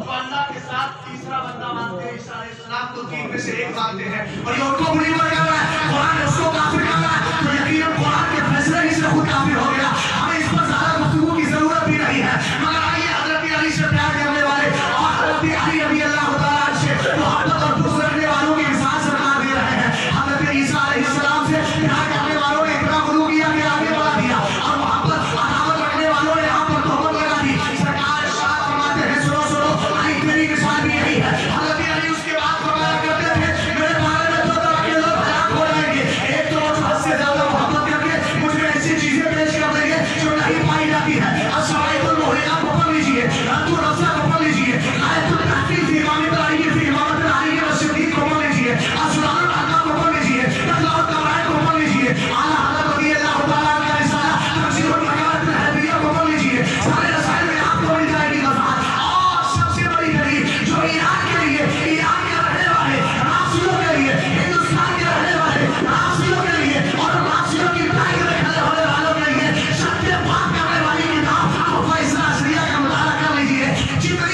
S1: جو اللہ کے ساتھ تیسرا بندہ مانتے ہیں. عیسیٰ علیہ السلام کو تین میں سے ایک مانتے ہیں اور یہ ان کو بلیور کہہ رہا ہے. قرآن نے اس کو کافر کہا ہے تو یقیناً قرآن کے فیصلے ہی سے خود کافر ہو گیا. ہمیں اس پر زیادہ گفتگو کی ضرورت بھی نہیں ہے. مگر آئیے حضرت علی سے پیار کرنے والے اور حضرت علی رضی اللہ تعالیٰ سے محبت اور دوست رکھنے والوں کی مثال سرکار دے رہے ہیں. حضرت عیسیٰ علیہ السلام سے پیار کرنے والوں نے اتنا غلو کیا کہ آگے بڑھا دیا اور محبت عداوت رکھنے والوں نے یہاں پر تہمت لگا دی. سرکار ارشاد فرماتے ہیں سنو سنو علی تیری مثال بھی یہی ہے. حضرت علی اس کے بعد فرمایا کرتے تھے میرے بارے میں دو طرح کے لوگ ہلاک ہو جائیں گے. ایک تو وہ حد سے زیادہ محبت کر کے مجھ میں ایسی چیزیں پیش کر دیں گے جو نہیں پائی جاتی ہے. الشرائط المحرقہ کو پڑھ لیجیے، رد الرفسہ کو پڑھ لیجیے، آیت التحقیق فی امام علی فی امامت علی و صدیق کو پڑھ لیجیے، اسرار الاحکام کو پڑھ لیجیے، تطلع القواعد کو پڑھ لیجیے، اعلیٰ حضرت رضی اللہ تعالیٰ عنہ کا رسالہ تفسیر المکارم الحدیثیہ کو پڑھ لیجیے. سارے رسائل میں آپ کو مل جائے گی وضاحت. اور سب سے بڑی دلیل جو ایران کے لیے، ایران کے رہنے والے رافضیوں کے لیے، ہندوستان کے رہنے والے رافضیوں کے لیے اور رافضیوں کی لڑائی میں کھڑے ہونے والوں کے لیے شرط پاک کرنے والی کتاب فیصلہ شریعہ کا مطالعہ کر لیجیے. جتنے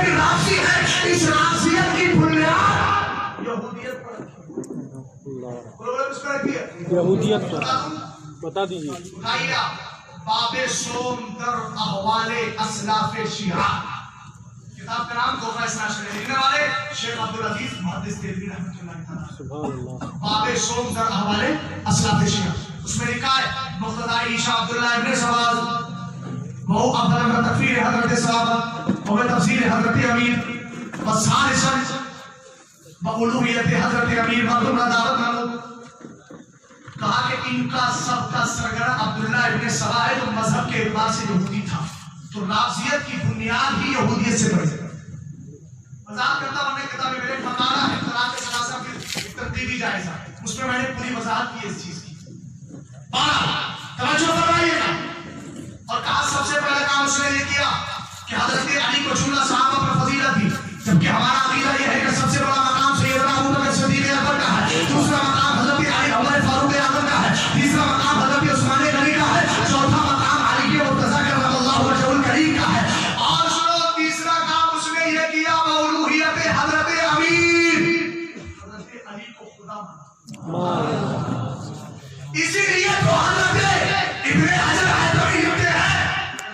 S1: بھی رافضی ہیں اس رافضیت کی بنیاد یہودیت پر
S2: یہودیت پر بتا دیجیے.
S1: باب سوم در احوال اسلاف شیعہ. کتاب کا نام تحفہ اثنا عشریہ، لکھنے والے شیخ عبدالعزیز محدث دہلوی رحمۃ اللہ تعالیٰ. باب سوم در احوال اسلاف شیعہ. اس میں لکھا ہے مقتدی عیسیٰ عبداللہ ابن سواز وہ افضل تکفیر حضرت صحابہ و تفسیر حضرت امیر وثالثا بألوہیت حضرت امیر مردم دعوت نامو. کہا کہ ان کا سب کا سرگرہ عبداللہ ابن سبا ہے جو مذہب کے اعتبار سے یہودی تھا. تو رافضیت کی بنیاد ہی یہودیت سے بڑی. وضاحت کرتا ہوں، میں کتاب میرے مقالہ ہے طلاق ثلاثہ کی ترتیبی جائزہ، اس میں میں نے پوری وضاحت کی اس چیز کی. توجہ فرمائیے گا. اور کہا سب سے پہلا کام اس نے یہ کیا کہ حضرت علی کو چننا صحابہ پر فضیلت دی، جبکہ ہمارا عقیدہ یہ ہے کہ سب سے بڑا مقام سیدنا ابوبکر صدیق اکبر کا ہے، دوسرا مقام حضرت علی عمر فاروق اعظم کا ہے، تیسرا مقام حضرت عثمان غنی کا ہے، چوتھا مقام علی کے مرتضیٰ کرم اللہ وجہہ الکریم کا ہے، اور سنو تیسرا کام اس نے یہ کیا اولوہیت حضرت امیر، حضرت علی کو خدا مانا۔ اسی لیے تو حضرت ابن حجر حیثمی لکھتے ہیں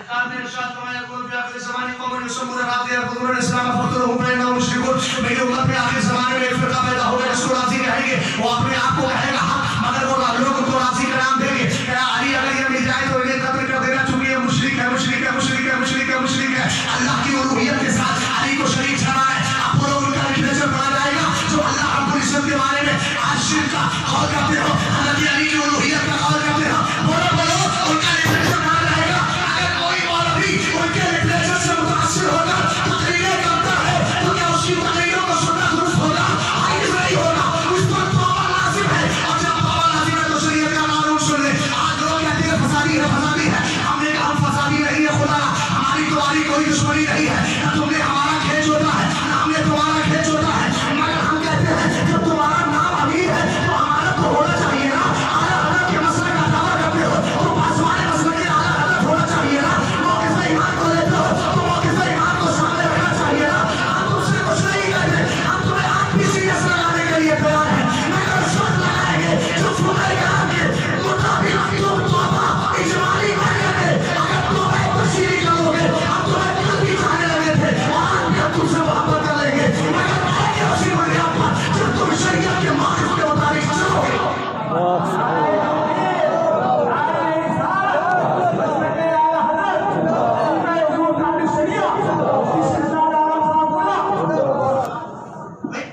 S1: کہا نے ارشاد فرمایا کوئی بھی آخر زمانے قوم یسمون رات یقولون اسلام فطرهم بینهم مشرکون، میری امت میں آخر زمانے میں ایک فرقہ پیدا ہوگا جس کو راضی کہیں گے، وہ اپنے آپ کو کہے گا حق، مگر وہ لوگ ان کو راضی کا نام دیں گے کہ علی اگر یہ مل جائے تو انہیں قتل کر دینا، چونکہ یہ مشرک ہے مشرک ہے مشرک ہے مشرک ہے مشرک ہے، اللہ کی الوہیت کے ساتھ علی کو شریک ٹھہرانا ہے۔ اب وہ لوگ ان کا لٹریچر پڑھا جائے گا جو اللہ رب العزت کے بارے میں آج شرک کا قول کرتے ہو، حضرت علی کی الوہیت کا قول کرتے ہو، بولو بولو ان کا لٹریچر پڑھا جائے گا۔ اگر کوئی مولوی ان کے لٹریچر سے متاثر ہو کر تقریریں کرتا ہے تو کیا اس کی تقریروں کو سننا درست ہوگا؟ حائز نہیں ہوگا، اس پر توبہ لازم ہے، اور جب توبہ لازم ہے تو شریعت کا قانون سن لے۔ آج لوگ کہتے ہیں فسادی ہے فسادی ہے، ہم نے کہا ہم فسادی نہیں ہے، خدا ہماری تمہاری کوئی دشمنی نہیں ہے، نہ تم نے ہمارا کھیت جوتا ہے نہ ہم نے تمہارا کھیت جوتا ہے، مگر ہم کہتے ہیں جب تمہارا نام امیر ہے تو ہمارا تو ہونا چاہیے نا، اعلیٰ حضرت کے مسئلے کا دعویٰ کرتے ہو تو پاسوان مسئلے کے اعلیٰ حضرت ہونا چاہیے نا، موقف ایمان کو لیتے ہو تو موقف ایمان کو سامنے رکھنا چاہیے نا۔ ہم تم سے کچھ نہیں کہتے، ہم تمہیں آج بھی سیریس لگانے کے لیے تیار ہیں، مگر شرط لگائیں گے جو فضل کرام کے مطابق تم توبہ اجمالی کریں گے، اگر توبہ تفصیلی کرو گے ہم تمہیں کل بھی چاہنے لگے تھے اور آج بھی ہم تم سے محبت کر لیں گے، مگر ہے کہ اسی بنیاد پر جب تم شریعت کے موقف کے مطابق چلو گے۔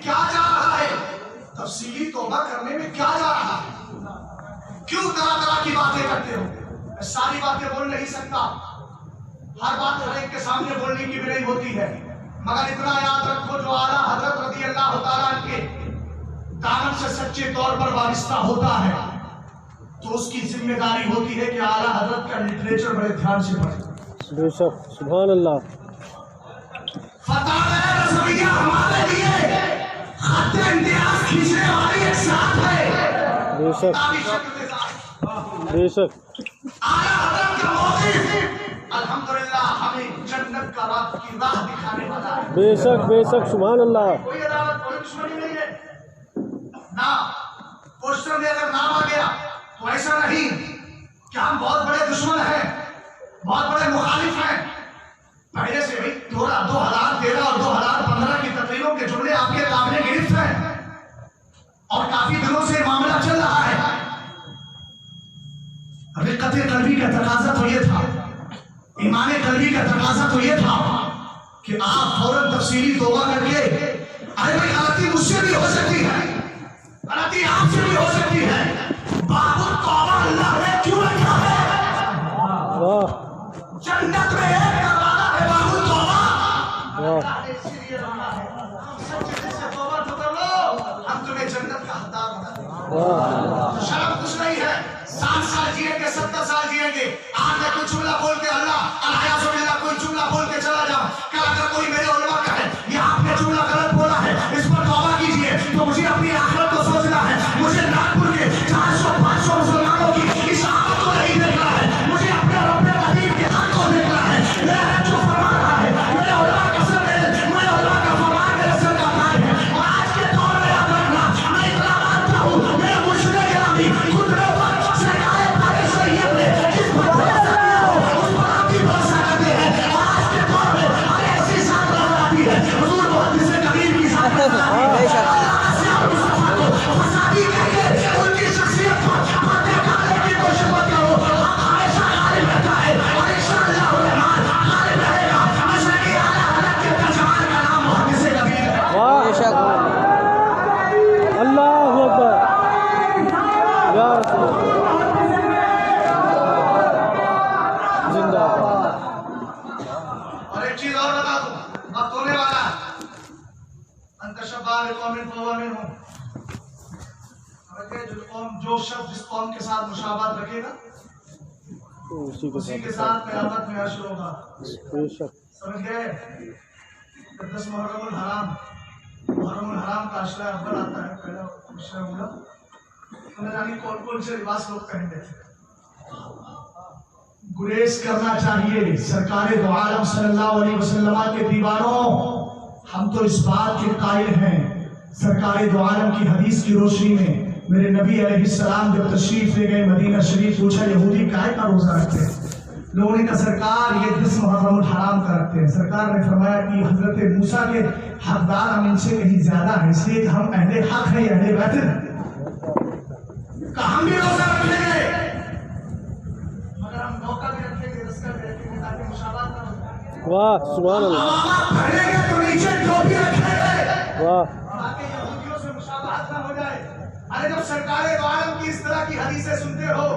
S1: کیا جا رہا ہے تفصیلی توبہ کرنے میں، کیا جا رہا ہے؟ کیوں طرح طرح کی باتیں کرتے ہو؟ میں ساری باتیں بول نہیں سکتا، ہر بات ہر ایک کے سامنے بولنے کی بھی نہیں ہوتی ہے، مگر اتنا یاد رکھو جو اعلیٰ حضرت رضی اللہ تعالیٰ عنہ کے دامن سے سچے طور پر وابستہ ہوتا ہے تو اس کی ذمہ داری ہوتی ہے کہ اعلیٰ حضرت کا لٹریچر بڑے دھیان سے پڑھے۔
S2: بے شک، سبحان اللہ۔
S1: فتح رضویہ ہمارے لیے خط امتیاز کھینچنے والی ایک ساتھ ہے،
S2: بے شک بے شک۔
S1: اعلیٰ حضرت کا موقف الحمدللہ ہمیں جنت کا راہ کی راہ دکھانے والا ہے۔
S2: بے شک بے شک، سبحان اللہ۔
S1: کوئی عداوت کوئی دشمنی نہیں ہے نہ، پوسٹر میں اگر نام آ گیا تو ایسا نہیں کہ ہم بہت بڑے دشمن ہیں، بہت بڑے مخالف ہیں۔ پہلے سے بھی 2013 اور 2015 کی تقریروں کے جملے آپ کے قابل گرفت ہیں اور کافی دنوں سے معاملہ چل رہا ہے۔ رقت قلبی کا تقاضا تو یہ تھا، ایمان قلبی کا تقاضا تو یہ تھا کہ آپ فوراً تفصیلی توبہ کر کے، ارے بھائی غلطی مجھ سے بھی ہو سکتی ہے، غلطی آپ سے بھی ہو سکتی ہے، باب التوبہ اللہ نے کیوں رکھا ہے؟ جنت میں ایک دروازہ ہے باب التوبہ، اللہ نے اسی لیے رکھا ہے۔ ہم سچے دل سے توبہ تو کر لو، ہم تمہیں جنت کا حقدار بنا دیں گے۔ شرم کچھ نہیں ہے، 60 سال جیئیں گے 70 سال جیئیں گے، آج میں کوئی جملہ بول کے اللہ الحیاذ باللہ کوئی جملہ بول کے چلا جاؤں، کل اگر کوئی میرے علماء کا ہے یہ آپ نے جملہ غلط بولا ہے اس پر توبہ کیجئے، تو مجھے اپنی آخرت کو سوچنا ہے، مجھے ناگپور کے 400-500 مسلمانوں کی اس آمد کو نہیں دیکھنا ہے، مجھے اپنے رب قدیم کے حق کو دیکھنا ہے۔ میرا رب جو فرما رہا ہے، میرے علماء کا سر ہے، میرے علماء کا فرمان میرے سر کا تاج ہے، اور آج کے دور میں یاد رکھنا میں اتنا مانتا ہوں میرے مرشد گرامی خطبے پر سرکار پاک شریعت نے جس پر بھروسہ کیا ہو اس پر آپ بھی بھروسہ کرتے ہیں، اور آج کے دور میں ہمیں ایسی ساتھ نظر آتی ہے حضور محدث کبیر کی ساتھ نظر آتی ہے۔ اللہ سے اور مصطفیٰ کو فسادی کہہ کے ان کی شخصیت پر باتیں کرنے کی کوشش مت کرو، ہم ہمیشہ غالب رہتا ہے اور انشاءاللہ الرحمن غالب رہے گا۔ مشرق اعلیٰ حضرت کے ترجمان کا نام محدث کبیر ہے۔
S2: اللہ اکبر یا رسول اللہ، زندہ باد۔
S1: اور ایک چیز اور بتا دوں، اب ہونے والا ہے انت شبہ قوم فہو منہم، جو شخص جس قوم کے ساتھ مشابہت رکھے گا اسی کے ساتھ قیامت میں حشر ہوگا.
S2: بے شک.
S1: سمجھ گئے؟ 10 محرم الحرام کا عشرہ اول آتا ہے. پہلا عشرہ اولا ہمیں جانی کون کون سے لباس لوگ پہن لیتے. گریز کرنا چاہیے سرکار دو عالم صلی اللہ علیہ وسلم کے دیوانوں. ہم تو اس بات کے قائل ہیں سرکار دو عالم کی حدیث کی روشنی میں میرے نبی علیہ السلام جب تشریف لے گئے مدینہ شریف, پوچھا یہودی کائے کا روزہ رکھتے ہیں؟ لوگوں نے کہا سرکار یہ 10 محرم الحرام کا رکھتے ہیں. سرکار نے فرمایا کہ حضرت موسیٰ کے حقدار ہم ان سے کہیں زیادہ ہیں, اس لیے کہ ہم اہل حق ہیں, اہل بیت ہیں, کہ ہم بھی روزہ رکھ لیں گے مگر ہم موقع بھی رکھیں گے, رزقہ بھی رکھیں گے تاکہ مشابہت نہ ہو.
S2: واہ سبحان اللہ.
S1: پہنیں گے تو نیچے ٹوپی رکھیں گے
S2: واہ
S1: تاکہ یہودیوں سے مشابہت نہ ہو جائے. ارے جب سرکار دو عالم کی اس طرح کی حدیثیں سنتے ہو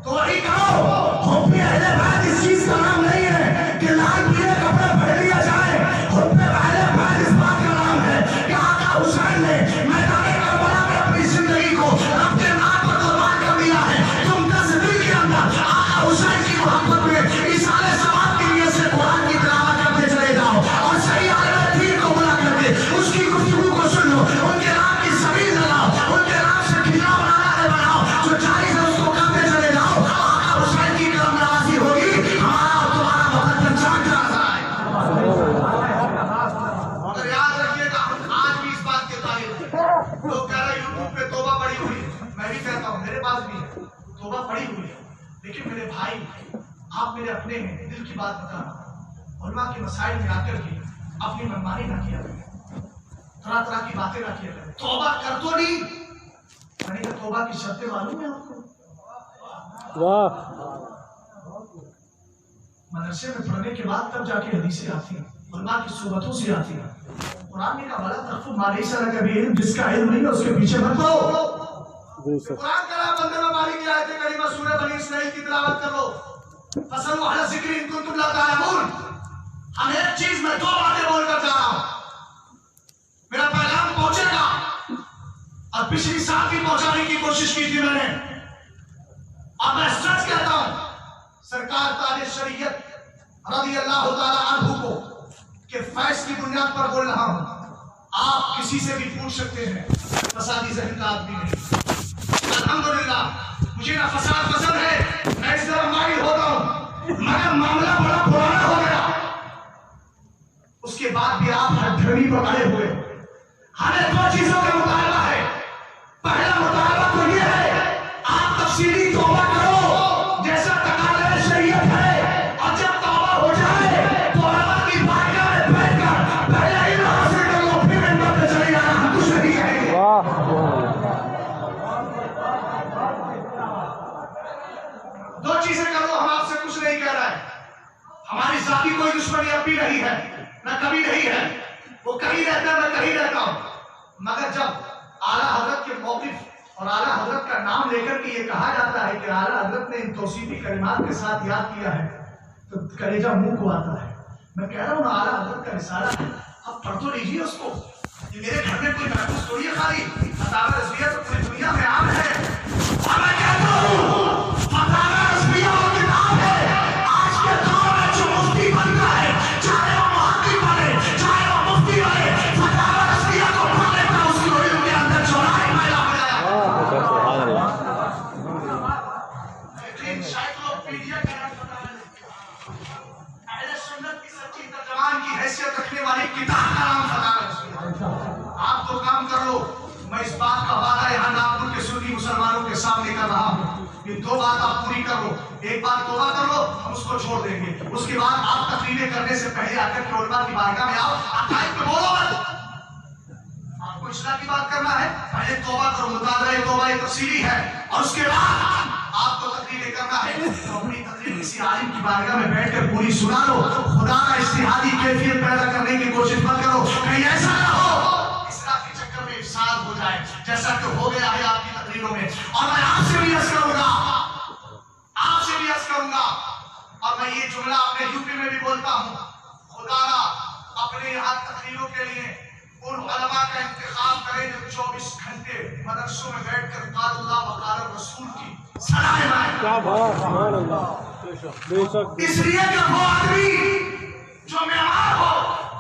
S1: تو وہی کہو حب اہل بیت اس چیز کا نام نہیں ہے کہ لال پیلے کپڑے پہن لیا جائے. حب اہل بیت اس بات کا نام ہے کہ آقا حسین نے میدان کربلا میں اپنی زندگی کو اپنے نام پر قربان کر دیا ہے. تم 10 دل کے اندر آقا حسین کی محبت میں ایصال ثواب کی نیت سے قرآن کی تلاوت کرتے چلے جاؤ اور صحیح عالم دین کو بلا کر کے اس کی گفتگو کو سن لو, ان کے نام کی زمین لگاؤ, ان کے نام سے کھجا بنانا ہے بناؤ, جو جائز ہے اس کو کرتے چلے جاؤ. آقا حسین کی کرم نوازی ہوگی, ہمارا اور تمہارا مقدم چاند کا نظر آئے. اور یاد رکھیے گا آج بھی اس بات کے قائل ہیں. لوگ کہہ رہے ہیں یوٹیوب پہ توبہ پڑی ہوئی ہے, میں بھی کہتا ہوں میرے پاس بھی ہے توبہ پڑی ہوئی ہے, لیکن میرے بھائی آپ میرے اپنے ہیں, دل کی بات بتا رہا ہوں. علماء کے مسائل میں آ کر کے اپنی منمانی نہ کیا کریں, طرح طرح کی باتیں نہ کیا کریں. توبہ کر تو نہیں, میں نے کہا توبہ کی شرطیں معلوم ہیں آپ کو؟
S2: واہ
S1: مدرسے میں پڑھنے کے بعد تب جا کے حدیثیں آتی ہیں, علماء کی صحبتوں سے آتی ہیں. قرآن نے کہا بلا تخف ما لیس لک بہ علم, جس کا علم نہیں ہے اس کے پیچھے مت دو.
S2: بے شک.
S1: قرآن کا نام بندے میں مالی کی آیت کریمہ سورہ بنی اسرائیل کی تلاوت کر لو. فَاسْأَلُوا أَهْلَ الذِّكْرِ إِن كُنتُمْ لَا تَعْلَمُونَ. ہم ایک چیز میں 2 باتیں بول کر جا رہا ہوں, میرا پیغام پہنچے گا, اور پچھلی سال بھی پہنچانے کی کوشش کی تھی میں نے. اب میں سچ کہتا ہوں سرکار تاج شریعت رضی اللہ تعالی عنہ کو کہ فیض کی بنیاد پر بول رہا ہوں. آپ کسی سے بھی پوچھ سکتے ہیں, فسادی ذہن کا آدمی نہیں. الحمدللہ مجھے نہ فساد پسند ہے, میں اس طرح مائل ہوتا ہوں, مگر معاملہ بڑا پرانا ہو گیا. اس کے بعد بھی آپ ہر دھرمی پر اڑے ہوئے. ہمیں 2 چیزوں کا مطالبہ ہے. پہلا مطالبہ تو یہ ہے آپ تفصیلی توبہ کرو جیسا تقاضۂ شریعت ہے, اور جب توبہ ہو جائے تو علماء کی بارگاہ میں بیٹھ کر پہلے علم حاصل کر لو, پھر منبر پہ چلے جانا, ہم کچھ نہیں کہیں گے. دو چیزیں کرو, ہم آپ سے کچھ نہیں کہہ رہے. ہماری ذاتی کوئی دشمنی اب بھی نہیں ہے, نہ کبھی نہیں ہے. وہ کہیں رہتا ہے, میں کہیں رہتا ہوں. مگر جب اعلیٰ حضرت کے موقف اور اعلیٰ حضرت کا نام لے کر کے یہ کہا جاتا ہے کہ اعلیٰ حضرت نے ان توصیفی کلمات کے ساتھ یاد کیا ہے, تو کلیجہ منہ کو آتا ہے. میں کہہ رہا ہوں نا اعلیٰ حضرت کا رسالہ ہے, اب پڑھ تو لیجیے اس کو. یہ میرے گھر میں کوئی محفوظ تھوڑی ہے, خالی فتاوی رضویہ تو پوری دنیا میں عام ہے. اور میں کہتا ہوں فتاوی رضویہ وہ کتاب ہے آج کے دور میں جو مفتی بنتا ہے, چاہے وہ محقق بنے چاہے وہ مفتی بنے, فتاوی رضویہ کو پڑھ لیتا اس کی علم کے اندر چوراہے میلہ ہو جائے. لیکن انسائکلوپیڈیا کا نام فتاوی اہل سنت کی سچی ترجمان کی حیثیت رکھنے والی کتاب کا نام فتاوی رضویہ. آپ تو کام کر لو, میں اس بات کا وعدہ یہاں ناگپور کے سنی مسلمانوں کے سامنے کر رہا ہوں. یہ 2 بات آپ پوری کر لو. ایک بات توبہ کر لو, ہم اس کو چھوڑ دیں گے. اس کے بعد آپ تقریریں کرنے سے پہلے آ کر کے علماء کی بارگاہ میں آؤ, عقائد پہ بولو مت. آپ کو اصلاح کی بات کرنا ہے, پہلے توبہ کرو. مطالبہ توبہ یہ تفصیلی ہے, اور اس کے بعد آپ کو تقریریں کرنا ہے تو اپنی تقریر کسی عالم کی بارگاہ میں بیٹھ کر پوری سنا لو. خدا کا اجتہادی کیفیت پیدا کرنے کی کوشش مت کرو, کہیں ایسا نہ ہو اصلاح کے چکر میں افساد ہو جائے جیسا کہ ہو گیا ہے آپ کی تقریروں میں. اور میں آپ سے بھی عرض کروں گا, آپ سے بھی عرض کروں گا, اور میں یہ جملہ اپنے یوپی میں بھی بولتا ہوں, خدا را اپنے یہاں تقریروں کے لیے ان علماء کا انتخاب کرے جو 24 گھنٹے مدرسوں میں بیٹھ کر قال اللہ و قال الرسول کی صلاح
S2: کیا بات, سبحان اللہ. بے شک
S1: اس لیے کہ وہ آدمی جو معمار ہو،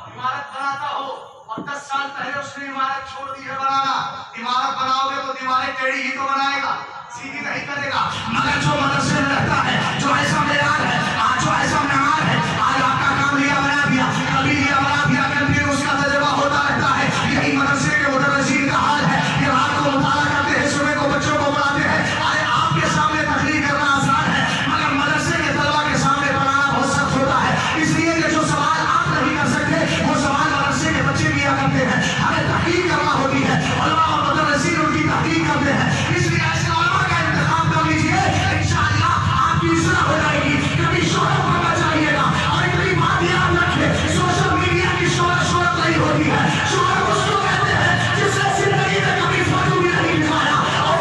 S1: عمارت بناتا ہو اور 10 سال پہلے اس نے عمارت چھوڑ دی ہے بنانا، عمارت بناؤ گے تو دیواریں ٹیڑھی ہی تو بنائے گا، سیدھی نہیں کرے گا۔ مگر جو مدرسے میں رہتا ہے، جو ایسا معیار ہے، آج جو ایسا معمار ہے، آج آپ کا کام لیا بنا دیا، کبھی لیا بنا دیا، کبھی اس کا تجربہ ہوتا رہتا ہے۔ یہی مدرسے کے مدرسین کا حال ہے کہ رات کو مطالعہ کرتے ہیں، صبح کو بچوں کو پڑھاتے ہیں۔ ارے آپ کے سامنے تقریر کرنا آسان ہے، مگر مدرسے کے طلبہ کے سامنے پڑھانا بہت سخت ہوتا ہے۔ اس لیے کہ جو سوال آپ نہیں کر سکتے وہ سوال مدرسے کے بچے کیا کرتے ہیں۔ ہمیں تحقیق کرنا ہوتی ہے، علماء اور مدرسین ان کی تحقیق کرتے ہیں۔ اس لیے ایسے علماء کا انتخاب کر لیجیے، انشاءاللہ آپ کی اصلاح ہو جائے گی۔ کبھی شہرت کرنا چاہیے گا، اور اتنی بات یاد رکھے، سوشل میڈیا کی شہرت نہیں ہوتی ہے، شہرت اس کو کہتے ہیں جس نے زندگی میں کبھی فوٹو بھی نہیں دکھایا اور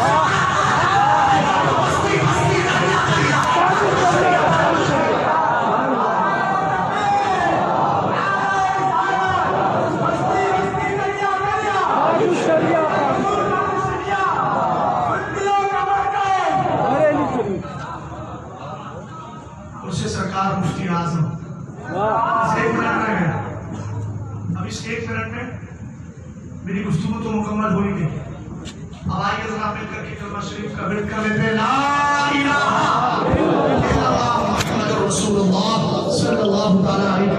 S1: بستی بستی دریا دریا اسے سرکار مفتی اعظم ایک منٹ میں ہے، اب اس ایک منٹ میں میری گفتگو تو مکمل ہو ہی گئی۔ اب آئیے ذرا مل کر کے کلمہ شریف کا ورد کر لیتے ہیں، لا الہ الا اللہ محمد رسول اللہ صلی اللہ تعالی علیہ